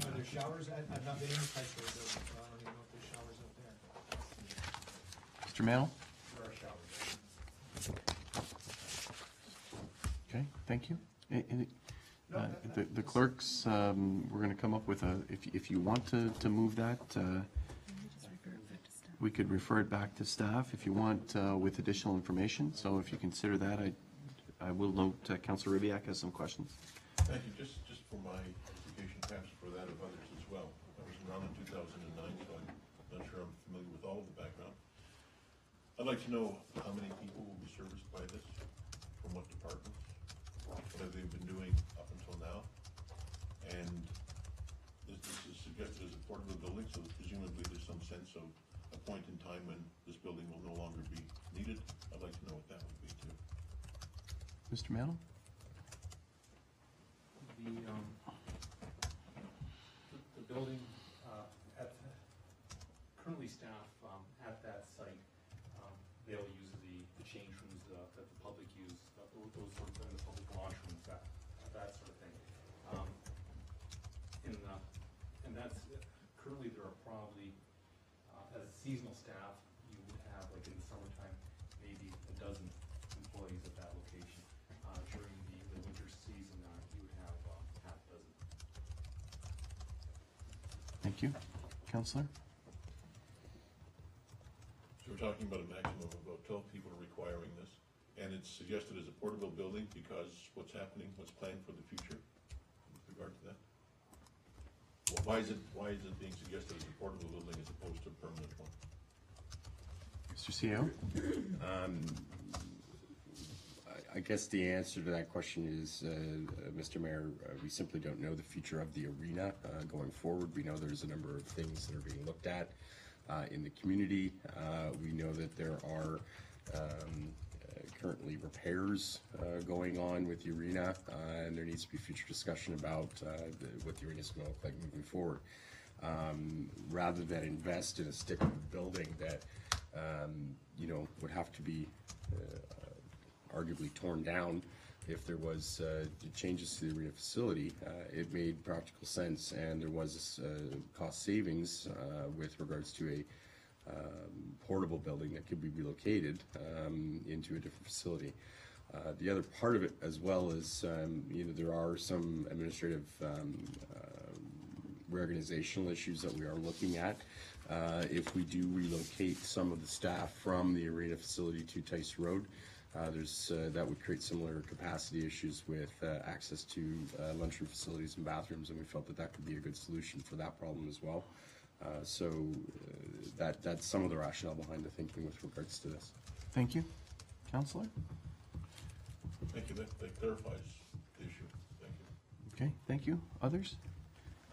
Are there showers? I've not been in the Tice Rose building, so I don't even know if there's showers out there. Mr. Mantle? There are showers. Okay, thank you. The clerks, we're going to come up with if you want to move that, we could refer it back to staff if you want with additional information. So if you consider that, I will note Councillor Ribiak has some questions. Thank you. Just for my education, perhaps for that of others as well. I was around in 2009, so I'm not sure I'm familiar with all of the background. I'd like to know how many people will be serviced by this, from what departments, what have they been doing up until now, and this is suggested as a portable building, so presumably there's some sense of a point in time when this building will no longer be needed. I'd like to know what that would be too. Mr. Mantle? The building, currently staff at that site, they'll use the change rooms that the public use, those sort of things, the public washrooms, that sort of thing. And that's, currently there are probably, as seasonal staff, you would have, like in the summertime, maybe a dozen employees at that location. During the winter season, you would have half a dozen. Thank you. Councillor? So we're talking about a maximum of about 12 people requiring this, and it's suggested as a portable building because what's happening, what's planned for the future with regard to that? Well, why is it being suggested as a portable building as opposed to a permanent one? Mr. CEO? I guess the answer to that question is, Mr. Mayor, we simply don't know the future of the arena going forward. We know there's a number of things that are being looked at in the community. We know that there are currently repairs going on with the arena, and there needs to be future discussion about what the arena is going to look like moving forward. Rather than invest in a stick building that would have to be arguably torn down if there was changes to the arena facility. It made practical sense, and there was cost savings with regards to a portable building that could be relocated into a different facility. The other part of it as well is, there are some administrative reorganizational issues that we are looking at. If we do relocate some of the staff from the arena facility to Tice Road, that would create similar capacity issues with access to lunchroom facilities and bathrooms, and we felt that could be a good solution for that problem as well. That's some of the rationale behind the thinking with regards to this. Thank you. Councillor? Thank you, that clarifies the issue, thank you. Okay, thank you. Others?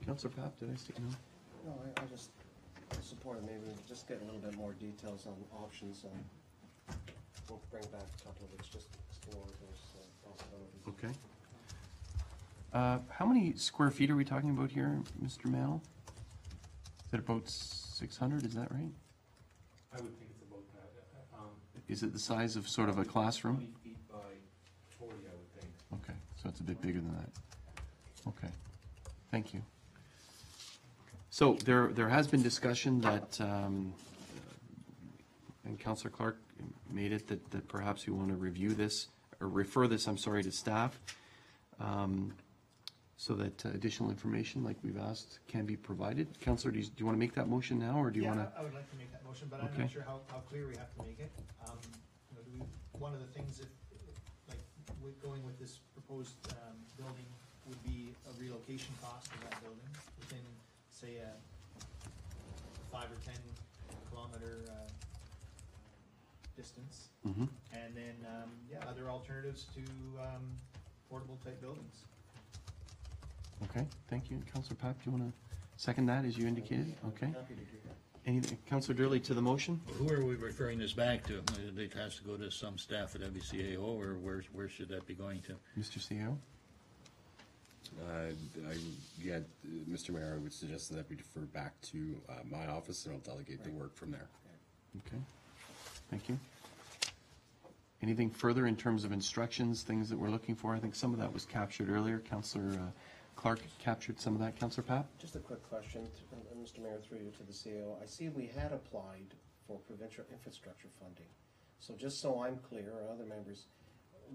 Councillor Papp, did I say no? No, I just support it. Maybe we'll just get a little bit more details on options, and we'll bring back a couple of it, just explore those possibilities. Okay. How many square feet are we talking about here, Mr. Mantle? Is it about 600, is that right? I would think it's about that. Is it the size of sort of a classroom? 20 feet by 40, I would think. Okay, so it's a bit bigger than that. Okay, thank you. So there has been discussion that, and Councillor Clark made it, that perhaps we want to review this, or refer this, I'm sorry, to staff, so that additional information, like we've asked, can be provided. Councillor, do you want to make that motion now, or do you want to? I would like to make that motion, but I'm Okay. not sure how clear we have to make it. One of the things, going with this proposed building would be a relocation cost of that building within, say, a 5 or 10 kilometer distance. Mm-hmm. And then, other alternatives to portable type buildings. Okay, thank you. Councillor Papp, do you want to second that as you indicated? Okay. Happy to do that. Councillor Durley to the motion? Who are we referring this back to? It has to go to some staff at WCAO, or where should that be going to? Mr. CEO? Mr. Mayor, I would suggest that we defer back to my office, and I'll delegate the work from there. Okay, thank you. Anything further in terms of instructions, things that we're looking for? I think some of that was captured earlier. Councillor Clark captured some of that. Councillor Papp? Just a quick question, Mr. Mayor, through you to the CEO. I see we had applied for provincial infrastructure funding. So just so I'm clear, or other members,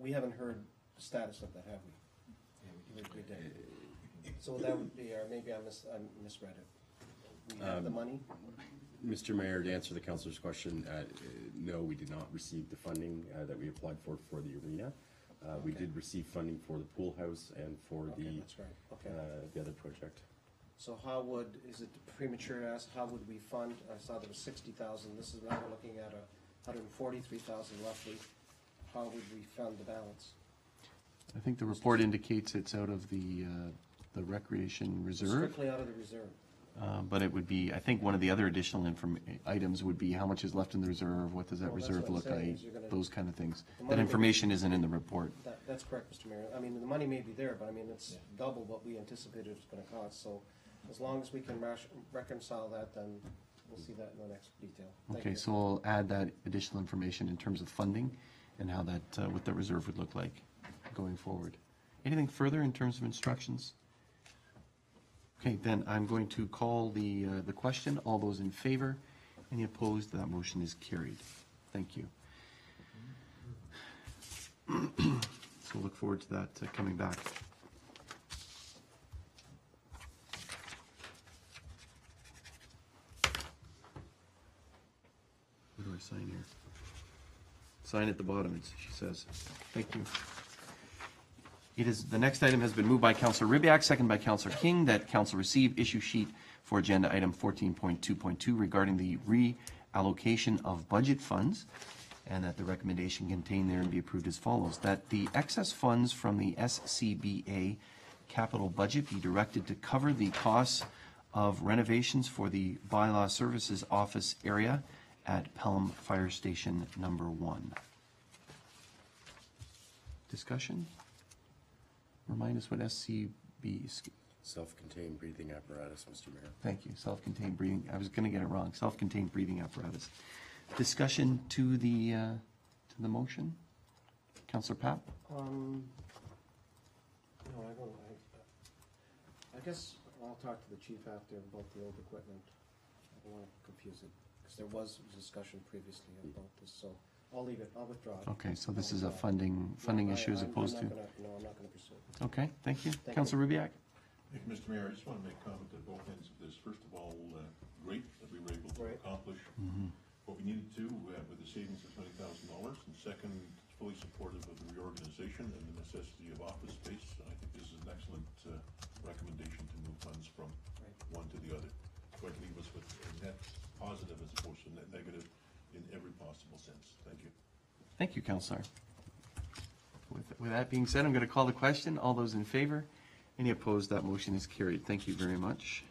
we haven't heard the status of that, have we? We did. So that would be, or maybe I misread it. We have the money? Mr. Mayor, to answer the councillor's question, no, we did not receive the funding that we applied for the arena. We did receive funding for the pool house and for That's right. Okay. the other project. So is it premature to ask, how would we fund? I saw there was 60,000. This is now we're looking at 143,000 roughly. How would we fund the balance? I think the report indicates it's out of the recreation reserve. Strictly out of the reserve. But it would be, I think one of the other additional items would be how much is left in the reserve, what does that Well, that's reserve what I'm look saying, like, is you're gonna- those kind of things. The That money information isn't in the report. That's correct, Mr. Mayor. I mean, the money may be there, but I mean, it's double what we anticipated it's gonna cost. So as long as we can reconcile that, then we'll see that in the next detail. Thank Okay, you. so we'll add that additional information in terms of funding and how that, what that reserve would look like going forward. Anything further in terms of instructions? Okay, then I'm going to call the question. All those in favor? Any opposed? That motion is carried. Thank you. So look forward to that coming back. Where do I sign here? Sign at the bottom, she says. Thank you. The next item has been moved by Councillor Ribbiak, second by Councillor King, that Council receive issue sheet for agenda item 14.2.2 regarding the reallocation of budget funds, and that the recommendation contained therein be approved as follows: that the excess funds from the SCBA capital budget be directed to cover the costs of renovations for the bylaw services office area at Pelham Fire Station number 1. Discussion? Remind us what SCB is. Self-contained breathing apparatus, Mr. Mayor. Thank you. Self-contained breathing. I was going to get it wrong. Self-contained breathing apparatus. Discussion to the motion. Councillor Papp? No, I don't, I guess I'll talk to the chief after about the old equipment. I don't wanna confuse it, because there was discussion previously about this, so I'll leave it, I'll withdraw it. Okay, so this is a funding issue as opposed to... No, I'm not gonna pursue it. Okay, thank you. Thank Councillor Rubyak? Thank you, Mr. Mayor. I just want to make comment at both ends of this. First of all, great that we were able to accomplish what we needed to with the savings of $20,000. And second, fully supportive of the reorganization and the necessity of office space. I think this is an excellent recommendation to move funds from one to the other. Try to leave us with a net positive as opposed to net negative in every possible sense. Thank you. Thank you, Councillor. With that being said, I'm going to call the question. All those in favor? Any opposed? That motion is carried. Thank you very much.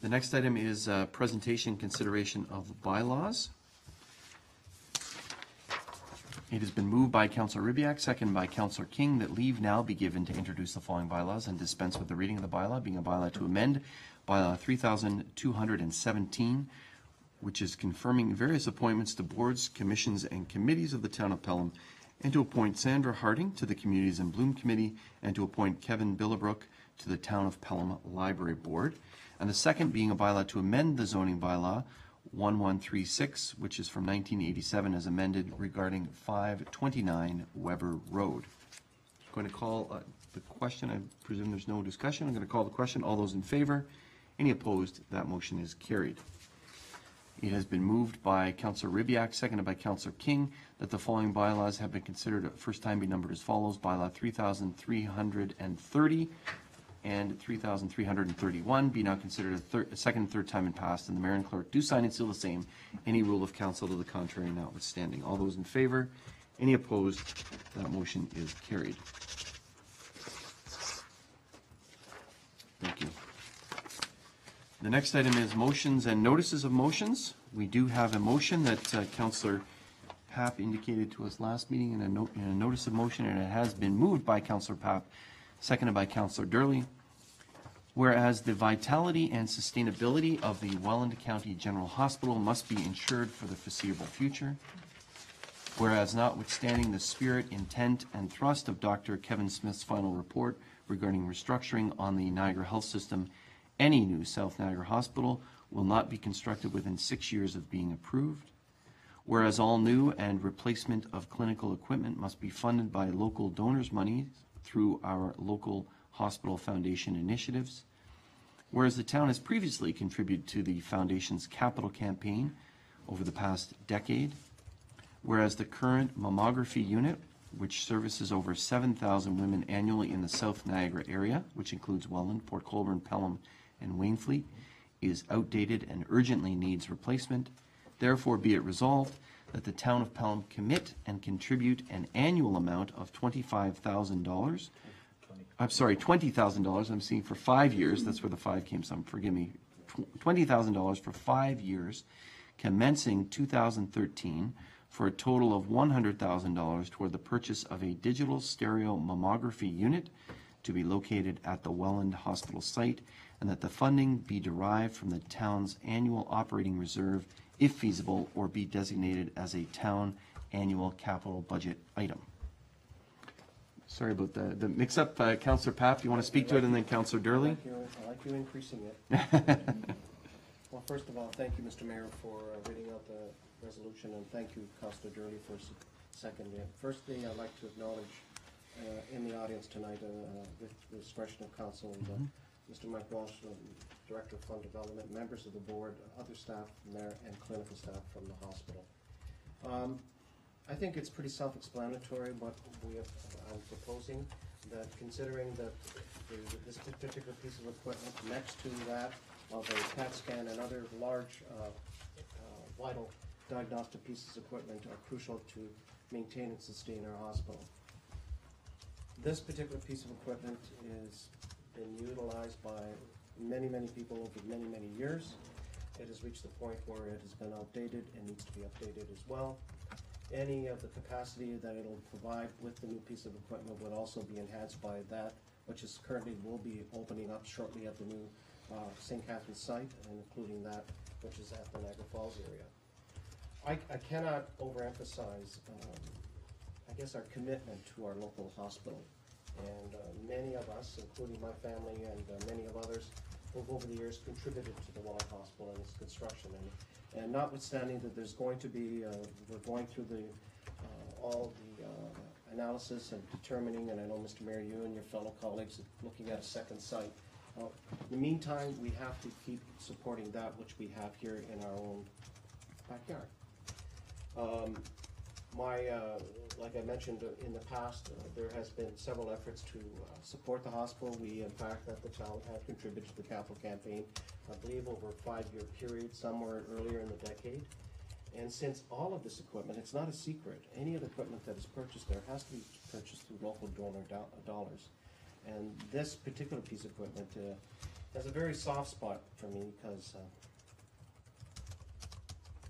The next item is presentation consideration of bylaws. It has been moved by Councillor Ribbiak, seconded by Councillor King, that leave now be given to introduce the following bylaws and dispense with the reading of the bylaw, being a bylaw to amend bylaw 3217, which is confirming various appointments to boards, commissions, and committees of the town of Pelham, and to appoint Sandra Harding to the Communities in Bloom Committee, and to appoint Kevin Billabrook to the Town of Pelham Library Board. And the second being a bylaw to amend the zoning bylaw 1136, which is from 1987, as amended regarding 529 Weber Road. I'm going to call the question. I presume there's no discussion. I'm going to call the question. All those in favor? Any opposed? That motion is carried. It has been moved by Councillor Ribbiak, seconded by Councillor King, that the following bylaws have been considered at first time be numbered as follows: bylaw 3330 and 3331 be now considered a second and third time and passed, and the mayor and clerk do sign and seal the same, any rule of council to the contrary notwithstanding. All those in favor? Any opposed? That motion is carried. Thank you. The next item is motions and notices of motions. We do have a motion that Councillor Papp indicated to us last meeting in a notice of motion, and it has been moved by Councillor Papp, seconded by Councillor Durley. Whereas the vitality and sustainability of the Welland County General Hospital must be ensured for the foreseeable future. Whereas notwithstanding the spirit, intent, and thrust of Dr. Kevin Smith's final report regarding restructuring on the Niagara Health System, any new South Niagara Hospital will not be constructed within 6 years of being approved. Whereas all new and replacement of clinical equipment must be funded by local donors' money through our local hospital foundation initiatives. Whereas the town has previously contributed to the foundation's capital campaign over the past decade. Whereas the current mammography unit, which services over 7,000 women annually in the South Niagara area, which includes Welland, Port Colborne, Pelham, and Wainfleet, is outdated and urgently needs replacement. Therefore, be it resolved that the town of Pelham commit and contribute an annual amount of $20,000. I'm seeing for 5 years. That's where the 5 came from. Forgive me. $20,000 for 5 years, commencing 2013, for a total of $100,000 toward the purchase of a digital stereo mammography unit to be located at the Welland Hospital site, and that the funding be derived from the town's annual operating reserve, if feasible, or be designated as a town annual capital budget item. Sorry about the mix-up. Councillor Papp, you want to speak to it, and then Councillor Durley? I like you increasing it. Well, first of all, thank you, Mr. Mayor, for reading out the resolution, and thank you, Councillor Durley, for seconding it. Firstly, I'd like to acknowledge in the audience tonight, with the discretion of council, Mr. Mike Walsh, Director of Fund Development, members of the board, other staff, mayor, and clinical staff from the hospital. I think it's pretty self-explanatory what I'm proposing, that considering that this particular piece of equipment next to that of a CAT scan and other large vital diagnostic pieces of equipment are crucial to maintain and sustain our hospital. This particular piece of equipment is been utilized by many people over many years. It has reached the point where it has been outdated and needs to be updated as well. Any of the capacity that it'll provide with the new piece of equipment would also be enhanced by that, which is currently will be opening up shortly at the new St. Catharines site, and including that which is at the Niagara Falls area. I cannot overemphasize, I guess, our commitment to our local hospital. And many of us, including my family and many of others, have over the years contributed to the Wallen Hospital and its construction. And notwithstanding that there's going to be, we're going through all the analysis and determining, and I know, Mr. Mayor, you and your fellow colleagues are looking at a second site. In the meantime, we have to keep supporting that which we have here in our own backyard. Like I mentioned in the past, there has been several efforts to support the hospital. We, in fact, at the town have contributed to the capital campaign, I believe over a 5-year period, somewhere earlier in the decade. And since all of this equipment, it's not a secret, any of the equipment that is purchased there has to be purchased through local donor dollars. And this particular piece of equipment has a very soft spot for me because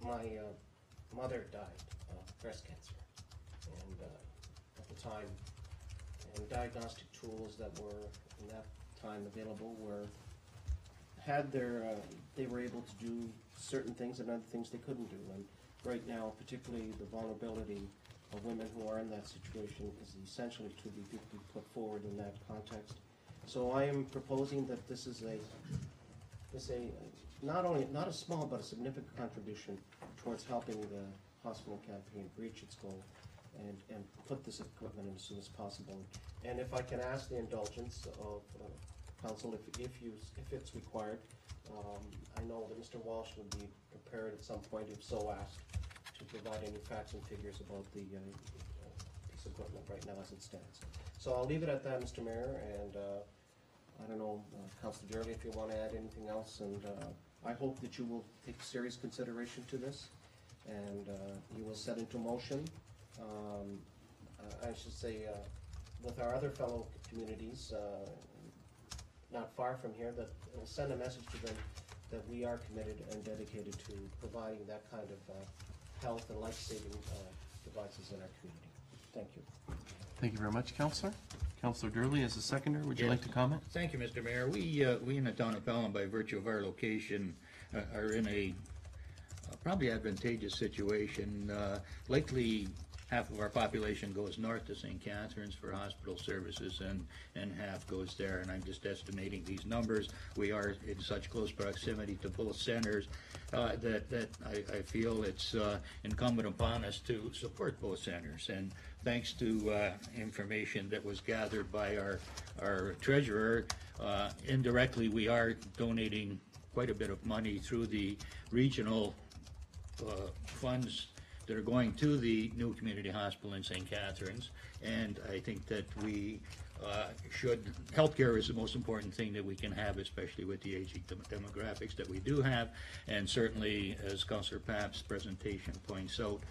my mother died of breast cancer. And at the time, and diagnostic tools that were in that time available they were able to do certain things and other things they couldn't do. And right now, particularly the vulnerability of women who are in that situation is essentially to be put forward in that context. So I am proposing that this is not a small but a significant contribution towards helping the hospital campaign reach its goal and put this equipment in as soon as possible. And if I can ask the indulgence of council, if it's required, I know that Mr. Walsh would be prepared at some point, if so asked, to provide any facts and figures about the piece of equipment right now as it stands. So I'll leave it at that, Mr. Mayor, and I don't know, Councilor Gerley, if you want to add anything else, and I hope that you will take serious consideration to this, and you will set into motion, I should say, with our other fellow communities, not far from here, that will send a message to them that we are committed and dedicated to providing that kind of health and life-saving devices in our community. Thank you. Thank you very much, Councillor. Councillor Durley, as a seconder, would you Yes. like to comment? Thank you, Mr. Mayor. We in the town of Pelham, by virtue of our location, are in a probably advantageous situation. Likely, half of our population goes north to St. Catharines for hospital services, and half goes there. And I'm just estimating these numbers. We are in such close proximity to both centers that I feel it's incumbent upon us to support both centers. And thanks to information that was gathered by our treasurer, indirectly we are donating quite a bit of money through the regional funds that are going to the new community hospital in St. Catharines, and I think that we healthcare is the most important thing that we can have, especially with the aging demographics that we do have, and certainly, as Councillor Papp's presentation points out,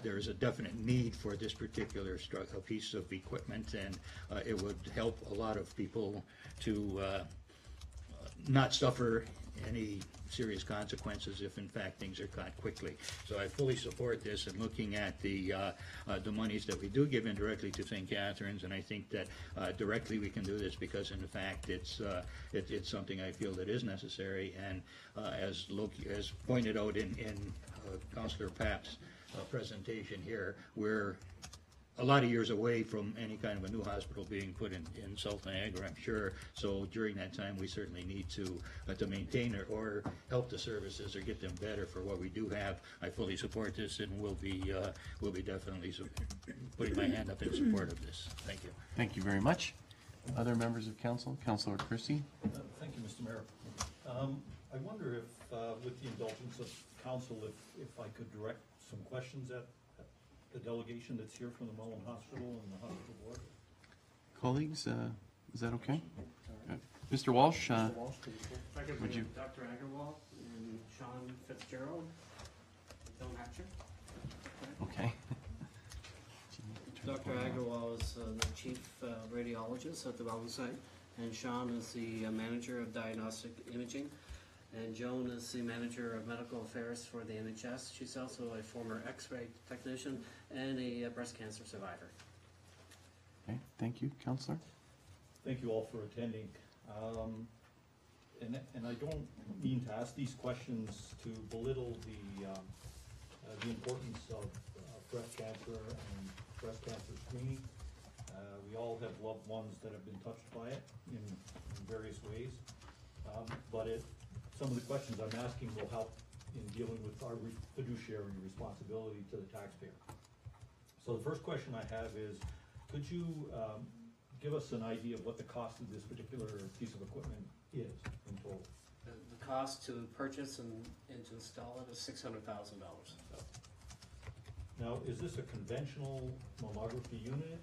there is a definite need for this particular piece of equipment, and it would help a lot of people to not suffer any serious consequences if in fact things are caught quickly. So I fully support this, and looking at the monies that we do give indirectly to St. Catharines, and I think that directly we can do this because in fact it's something I feel that is necessary, and as pointed out in Councillor Papp's presentation here, we're a lot of years away from any kind of a new hospital being put in South Niagara, I'm sure. So during that time, we certainly need to maintain or help the services or get them better for what we do have. I fully support this, and will be definitely putting my hand up in support of this. Thank you. Thank you very much. Other members of council, Councillor Christie. Thank you, Mr. Mayor. I wonder if, with the indulgence of council, if I could direct some questions at the delegation that's here from the Mullen Hospital and the hospital board. Colleagues, is that okay? Mr. Walsh, Mr. Walsh, If I could would bring you? Dr. Agarwal and Sean Fitzgerald, Bill Hatcher. Okay. Dr. Agarwal is the chief radiologist at the Welland site, and Sean is the manager of diagnostic imaging, and Joan is the manager of medical affairs for the NHS. She's also a former X-ray technician and a breast cancer survivor. Okay, thank you, Councillor. Thank you all for attending. And I don't mean to ask these questions to belittle the importance of breast cancer and breast cancer screening. We all have loved ones that have been touched by it in various ways. But some of the questions I'm asking will help in dealing with our fiduciary responsibility to the taxpayer. So the first question I have is, could you give us an idea of what the cost of this particular piece of equipment is in total? The cost to purchase and to install it is $600,000. Now, is this a conventional mammography unit?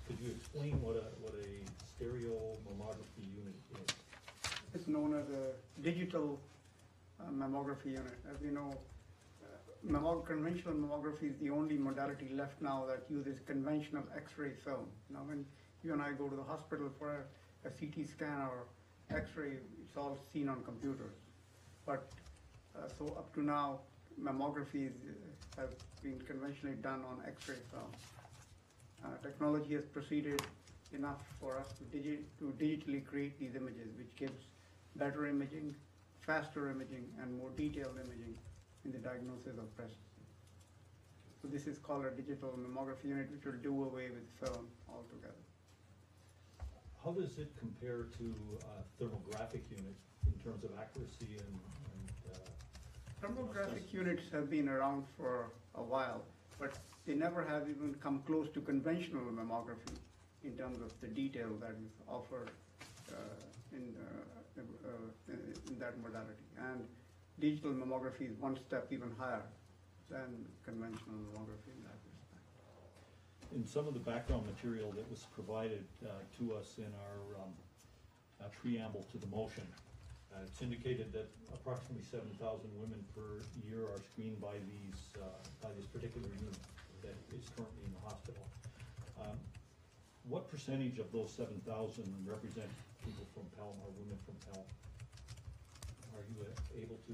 Could you explain what a stereo mammography unit is? It's known as a digital mammography unit. As you know, conventional mammography is the only modality left now that uses conventional X-ray film. Now, when you and I go to the hospital for a CT scan or X-ray, it's all seen on computers. But so up to now, mammography has been conventionally done on X-ray film. Technology has proceeded enough for us to digitally create these images, which gives better imaging, faster imaging, and more detailed imaging in the diagnosis of breast disease. So this is called a digital mammography unit, which will do away with film altogether. How does it compare to a thermographic unit in terms of accuracy and Thermographic units have been around for a while, but they never have even come close to conventional mammography in terms of the detail that is offered in that modality. And digital mammography is one step even higher than conventional mammography in that respect. in some of the background material that was provided to us in our preamble to the motion, it's indicated that approximately 7,000 women per year are screened by this particular unit that is currently in the hospital. What percentage of those 7,000 represent people from Pelham or women from Pelham? Are you able to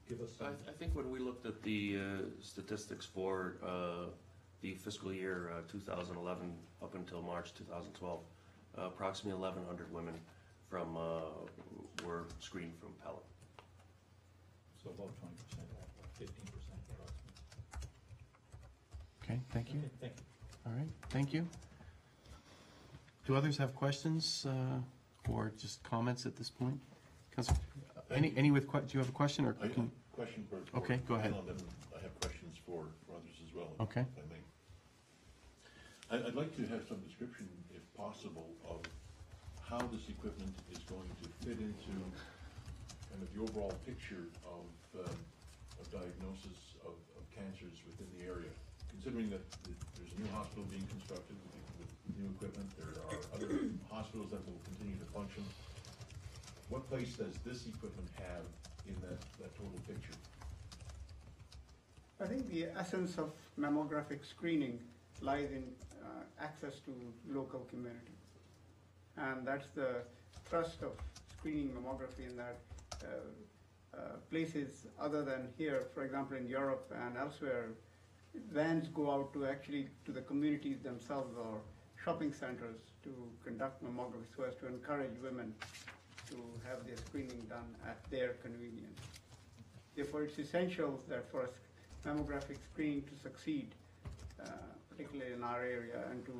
give us some? I think when we looked at the statistics for the fiscal year 2011 up until March 2012, approximately 1,100 women were screened from Pelham. So about 20%, 15% approximately. Okay, thank you. Okay, thank you. All right, thank you. Do others have questions or just comments at this point? Do you have a question or? I have a question for. Okay, go ahead. I have questions for others as well. Okay. If I may. I'd like to have some description, if possible, of how this equipment is going to fit into kind of the overall picture of diagnosis of cancers within the area. Considering that there's a new hospital being constructed with new equipment, there are other hospitals that will continue to function. What place does this equipment have in that total picture? I think the essence of mammographic screening lies in access to local community. And that's the thrust of screening mammography in that places other than here, for example in Europe and elsewhere, vans go out to the communities themselves or shopping centers to conduct mammography so as to encourage women to have their screening done at their convenience. Therefore, it's essential that for mammographic screening to succeed, particularly in our area, and to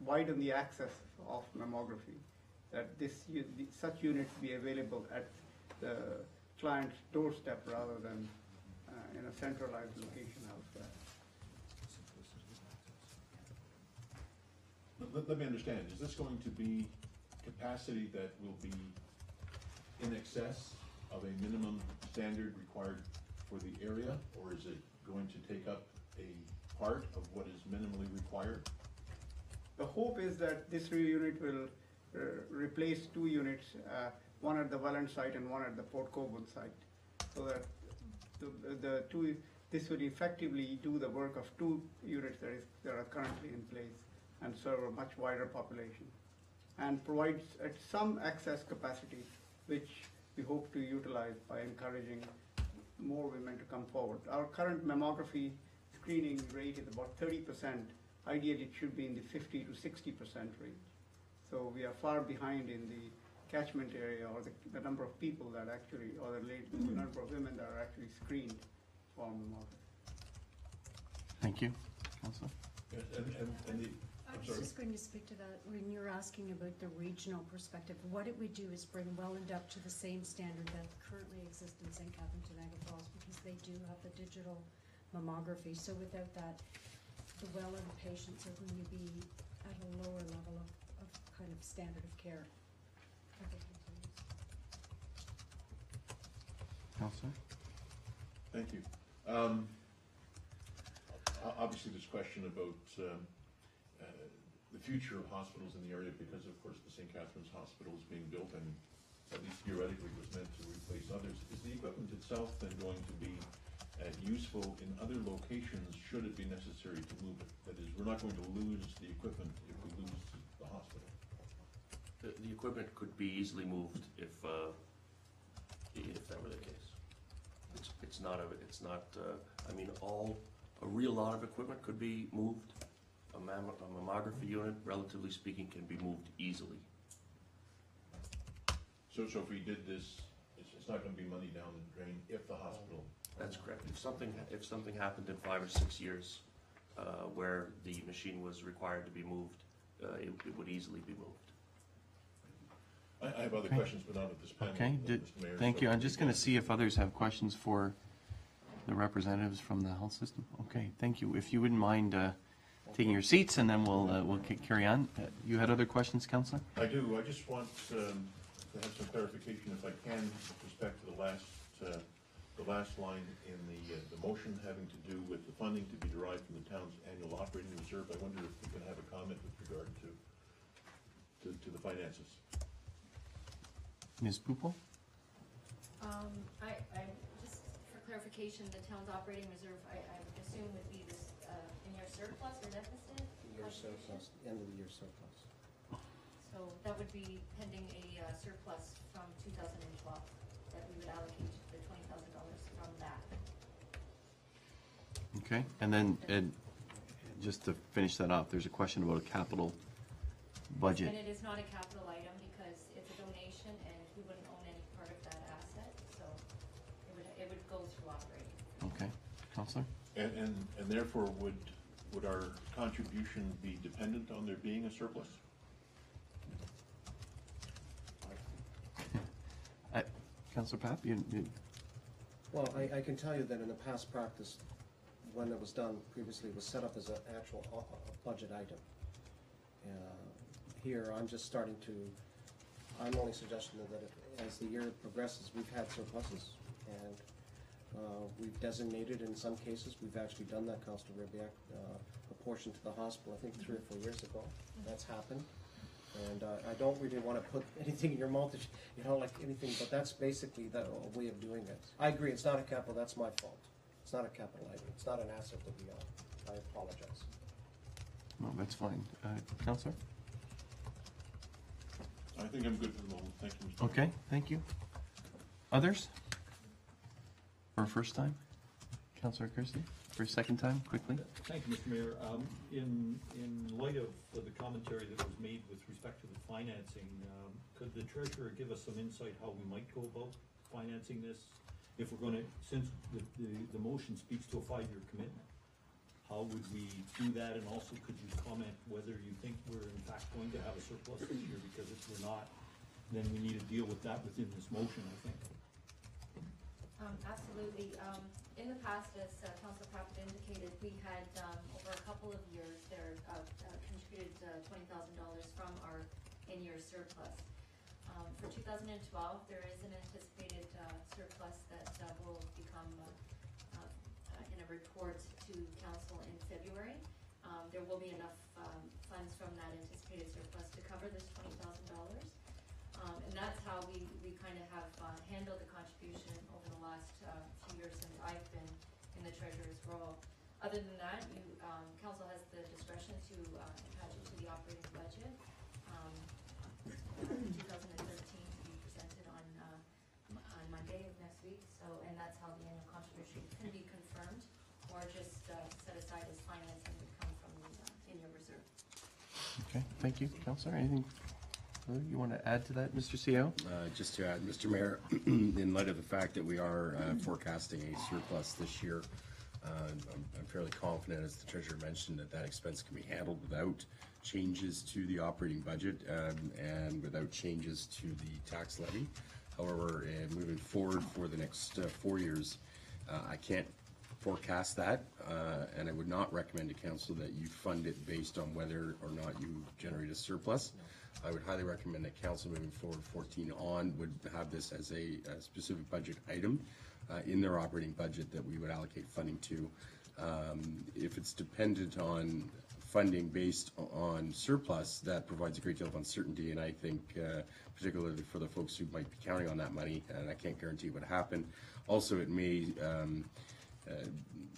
widen the access of mammography, that such units be available at the client's doorstep rather than in a centralized location elsewhere. Let me understand, is this going to be capacity that will be in excess of a minimum standard required for the area, or is it going to take up a part of what is minimally required? The hope is that this unit will replace two units, one at the Welland site and one at the Port Colborne site, so that this would effectively do the work of two units that are currently in place and serve a much wider population, and provides some access capacity, which we hope to utilize by encouraging more women to come forward. Our current mammography screening rate is about 30%. Ideally, it should be in the 50 to 60% range. So we are far behind in the catchment area, or the number of people that actually, or the number of women that are actually screened for mammography. Thank you. Councillor? Yes, and the, I I'm was sorry. just going to speak to that. When you're asking about the regional perspective, what it would do is bring Welland up to the same standard that currently exists in St. Catharines and Niagara Falls, because they do have the digital mammography. So without that, the Welland patients are going to be at a lower level of kind of standard of care. Councillor? Thank you. Obviously, this question about the future of hospitals in the area, because of course the St. Catharines Hospital is being built and at least theoretically was meant to replace others. Is the equipment itself then going to be useful in other locations should it be necessary to move it? That is, we're not going to lose the equipment if we lose the hospital. The equipment could be easily moved if that were the case. It's not, I mean, a real lot of equipment could be moved. A mammography unit, relatively speaking, can be moved easily. So if we did this, it's not going to be money down the drain if the hospital. That's correct. If something happened in 5 or 6 years, where the machine was required to be moved, it would easily be moved. I have other questions, but not at this panel. Okay, Mr. Mayor, thank so- you. I'm just going to see if others have questions for the representatives from the health system. Okay, thank you. If you wouldn't mind taking your seats, and then we'll carry on. You had other questions, Councillor? I do. I just want to have some clarification, if I can, with respect to the last line in the motion having to do with the funding to be derived from the town's annual operating reserve. I wonder if we can have a comment with regard to the finances. Ms. Pupel? I just for clarification, the town's operating reserve, I would assume would be this, in your surplus or deficit? Year surplus, end of the year surplus. So that would be pending a surplus from 2012 that we would allocate the $20,000 from that. Okay, and then just to finish that off, there's a question about a capital budget. And it is not a capital item because it's a donation and we wouldn't own any part of that asset, so it would go through operating. Okay, Councillor? And therefore, would our contribution be dependent on there being a surplus? Councillor Papp, you Well, I can tell you that in the past practice, when it was done previously, it was set up as an actual budget item. Here, I'm just starting to, I'm only suggesting that as the year progresses, we've had surpluses, and we've designated, in some cases, we've actually done that, Councilor Ribiak, a portion to the hospital, I think 3 or 4 years ago. That's happened. And I don't really want to put anything in your mouth, that you know, like anything, but that's basically the way of doing it. I agree, it's not a capital, that's my fault. It's not a capital item, it's not an asset that we own. I apologize. No, that's fine. Councillor? I think I'm good for the moment. Thank you, Mr. Mayor. Okay, thank you. Others? For a first time? Councillor Kirsty? For a second time, quickly? Thank you, Mr. Mayor. In light of the commentary that was made with respect to the financing, could the treasurer give us some insight how we might go about financing this? If we're going to, since the motion speaks to a 5-year commitment, how would we do that? And also, could you comment whether you think we're in fact going to have a surplus this year? Because if we're not, then we need to deal with that within this motion, I think. Absolutely. In the past, as Councilor Papp indicated, we had over a couple of years there contributed $20,000 from our in-year surplus. For 2012, there is an anticipated surplus that will become in a report to Council in February. There will be enough funds from that anticipated surplus to cover this $20,000. And that's how we kind of have handled the contribution over the last few years since I've been in the treasurer's role. Other than that, council has the discretion to attach it to the operating budget. 2013 to be presented on Monday of next week. So, and that's how the annual contribution can be confirmed or just set aside as financing would come from the in-year reserve. Okay, thank you. Councillor, anything You want to add to that, Mr. CEO? Just to add, Mr. Mayor, in light of the fact that we are forecasting a surplus this year, I'm fairly confident, as the treasurer mentioned, that that expense can be handled without changes to the operating budget and without changes to the tax levy. However, moving forward for the next 4 years, I can't forecast that, and I would not recommend to council that you fund it based on whether or not you generate a surplus. I would highly recommend that council moving forward 14 on would have this as a specific budget item in their operating budget that we would allocate funding to. If it's dependent on funding based on surplus, that provides a great deal of uncertainty, and I think particularly for the folks who might be counting on that money, and I can't guarantee what happened. Also, it may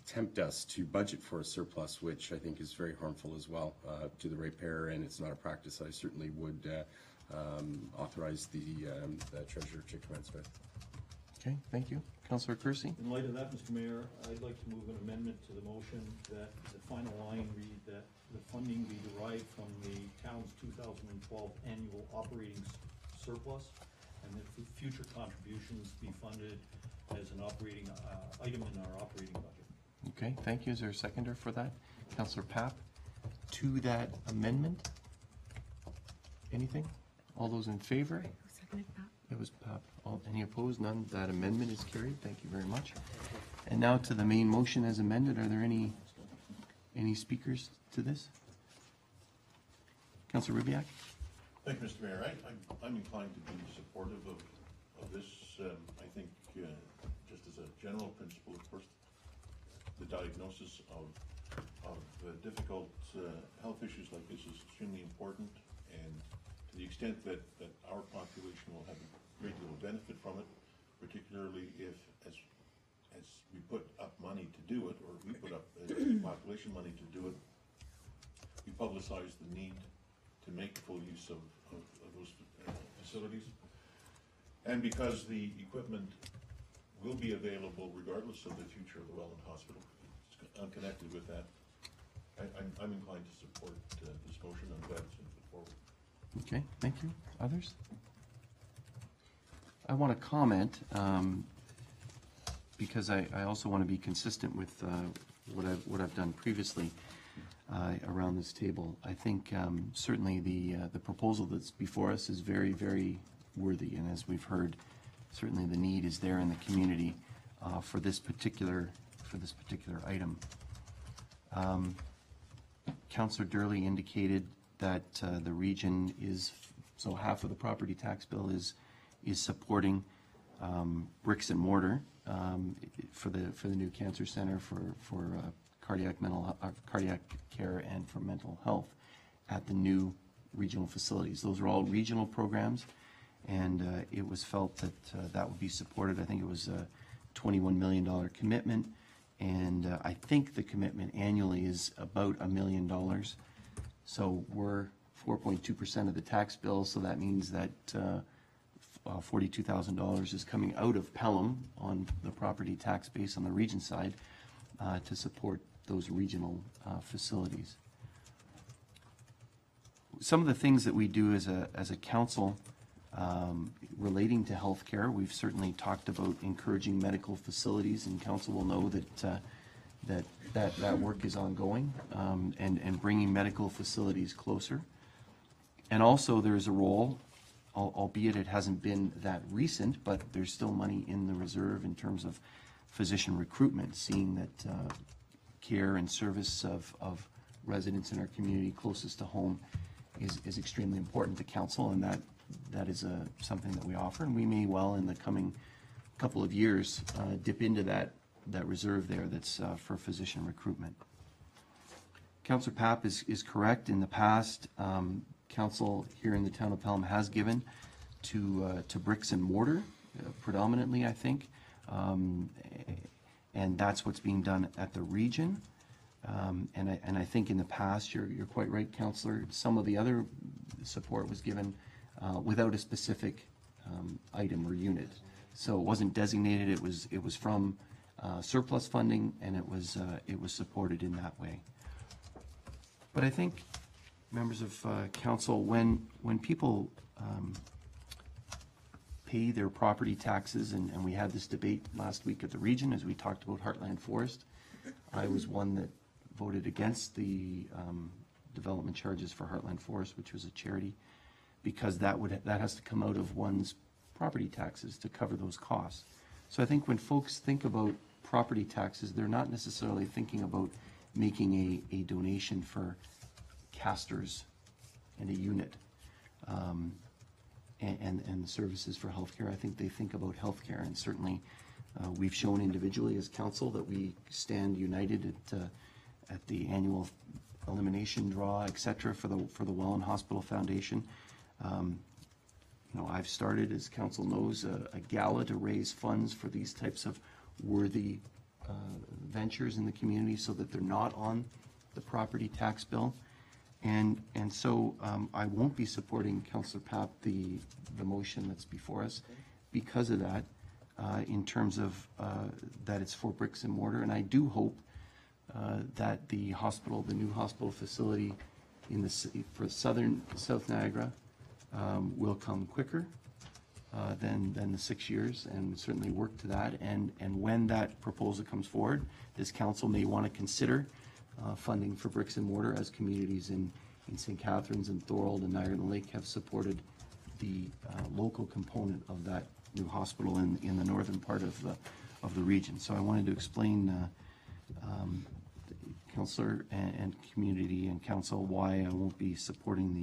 tempt us to budget for a surplus, which I think is very harmful as well to the ratepayer, and it's not a practice I certainly would authorize the treasurer to commence with. Okay, thank you. Councillor Kersey? In light of that, Mr. Mayor, I'd like to move an amendment to the motion that the final line read that the funding be derived from the town's 2012 annual operating surplus, and that future contributions be funded as an operating item in our operating budget. Okay, thank you. Is there a seconder for that? Councillor Papp, to that amendment? Anything? All those in favor? It was Papp. Any opposed? None. That amendment is carried. Thank you very much. And now to the main motion as amended. Are there any speakers to this? Councillor Rubiak? Thank you, Mr. Mayor. I'm inclined to be supportive of this. I think just as a general principle, of course, the diagnosis of difficult health issues like this is extremely important, and to the extent that our population will have a great deal of benefit from it, particularly if, as we put up money to do it, or we put up population money to do it, we publicize the need to make full use of those facilities. And because the equipment will be available regardless of the future of the Welland Hospital, it's unconnected with that, I'm inclined to support this motion. I'm glad it's been put forward. Okay, thank you. Others? I want to comment because I also want to be consistent with what I've done previously around this table. I think certainly the proposal that's before us is very, very worthy, and as we've heard, certainly the need is there in the community for this particular item. Councillor Durley indicated that the region is, so half of the property tax bill is supporting bricks and mortar for the new cancer center for cardiac care and for mental health at the new regional facilities. Those are all regional programs, and it was felt that that would be supported. I think it was a $21 million commitment, and I think the commitment annually is about $1 million. So we're 4.2% of the tax bill, so that means that $42,000 is coming out of Pelham on the property tax base on the region side to support those regional facilities. Some of the things that we do as a council relating to healthcare, we've certainly talked about encouraging medical facilities, and council will know that work is ongoing, and bringing medical facilities closer. And also there's a role, albeit it hasn't been that recent, but there's still money in the reserve in terms of physician recruitment, seeing that care and service of residents in our community closest to home is extremely important to council, and that is something that we offer, and we may well in the coming couple of years dip into that reserve there that's for physician recruitment. Councillor Papp is correct. In the past, council here in the town of Pelham has given to bricks and mortar predominantly, I think, and that's what's being done at the region. And I think in the past, you're quite right, Councillor, some of the other support was given without a specific item or unit. So it wasn't designated, it was from surplus funding, and it was supported in that way. But I think members of council, when people pay their property taxes, and we had this debate last week at the region as we talked about Heartland Forest. I was one that voted against the development charges for Heartland Forest, which was a charity, because that has to come out of one's property taxes to cover those costs. So I think when folks think about property taxes, they're not necessarily thinking about making a donation for casters and a unit and services for healthcare. I think they think about healthcare, and certainly we've shown individually as council that we stand united at the annual elimination draw, et cetera, for the Welland Hospital Foundation. I've started, as council knows, a gala to raise funds for these types of worthy ventures in the community so that they're not on the property tax bill. And so I won't be supporting Councillor Papp, the motion that's before us, because of that, in terms of that it's for bricks and mortar. And I do hope that the new hospital facility for South Niagara will come quicker than the 6 years, and certainly work to that. And when that proposal comes forward, this council may want to consider funding for bricks and mortar, as communities in St. Catharines and Thorold and Niagara Lake have supported the local component of that new hospital in the northern part of the region. So I wanted to explain, Councillor and community and council, why I won't be supporting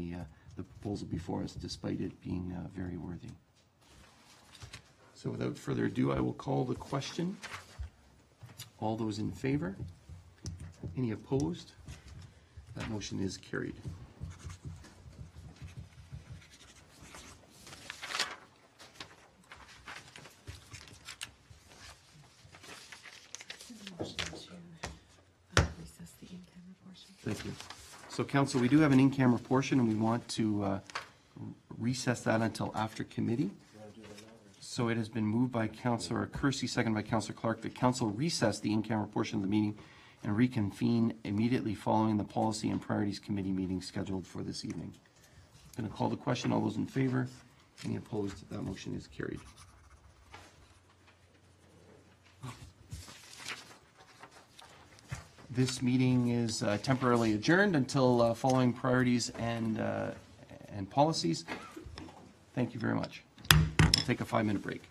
the proposal before us, despite it being very worthy. So without further ado, I will call the question. All those in favor? Any opposed? That motion is carried. Thank you. So, council, we do have an in-camera portion, and we want to recess that until after committee. So it has been moved by Councillor Kersey, seconded by Councillor Clark, that council recess the in-camera portion of the meeting and reconvene immediately following the Policy and Priorities Committee meeting scheduled for this evening. I'm going to call the question. All those in favor? Any opposed? That motion is carried. This meeting is temporarily adjourned until following priorities and policies. Thank you very much. We'll take a 5-minute break.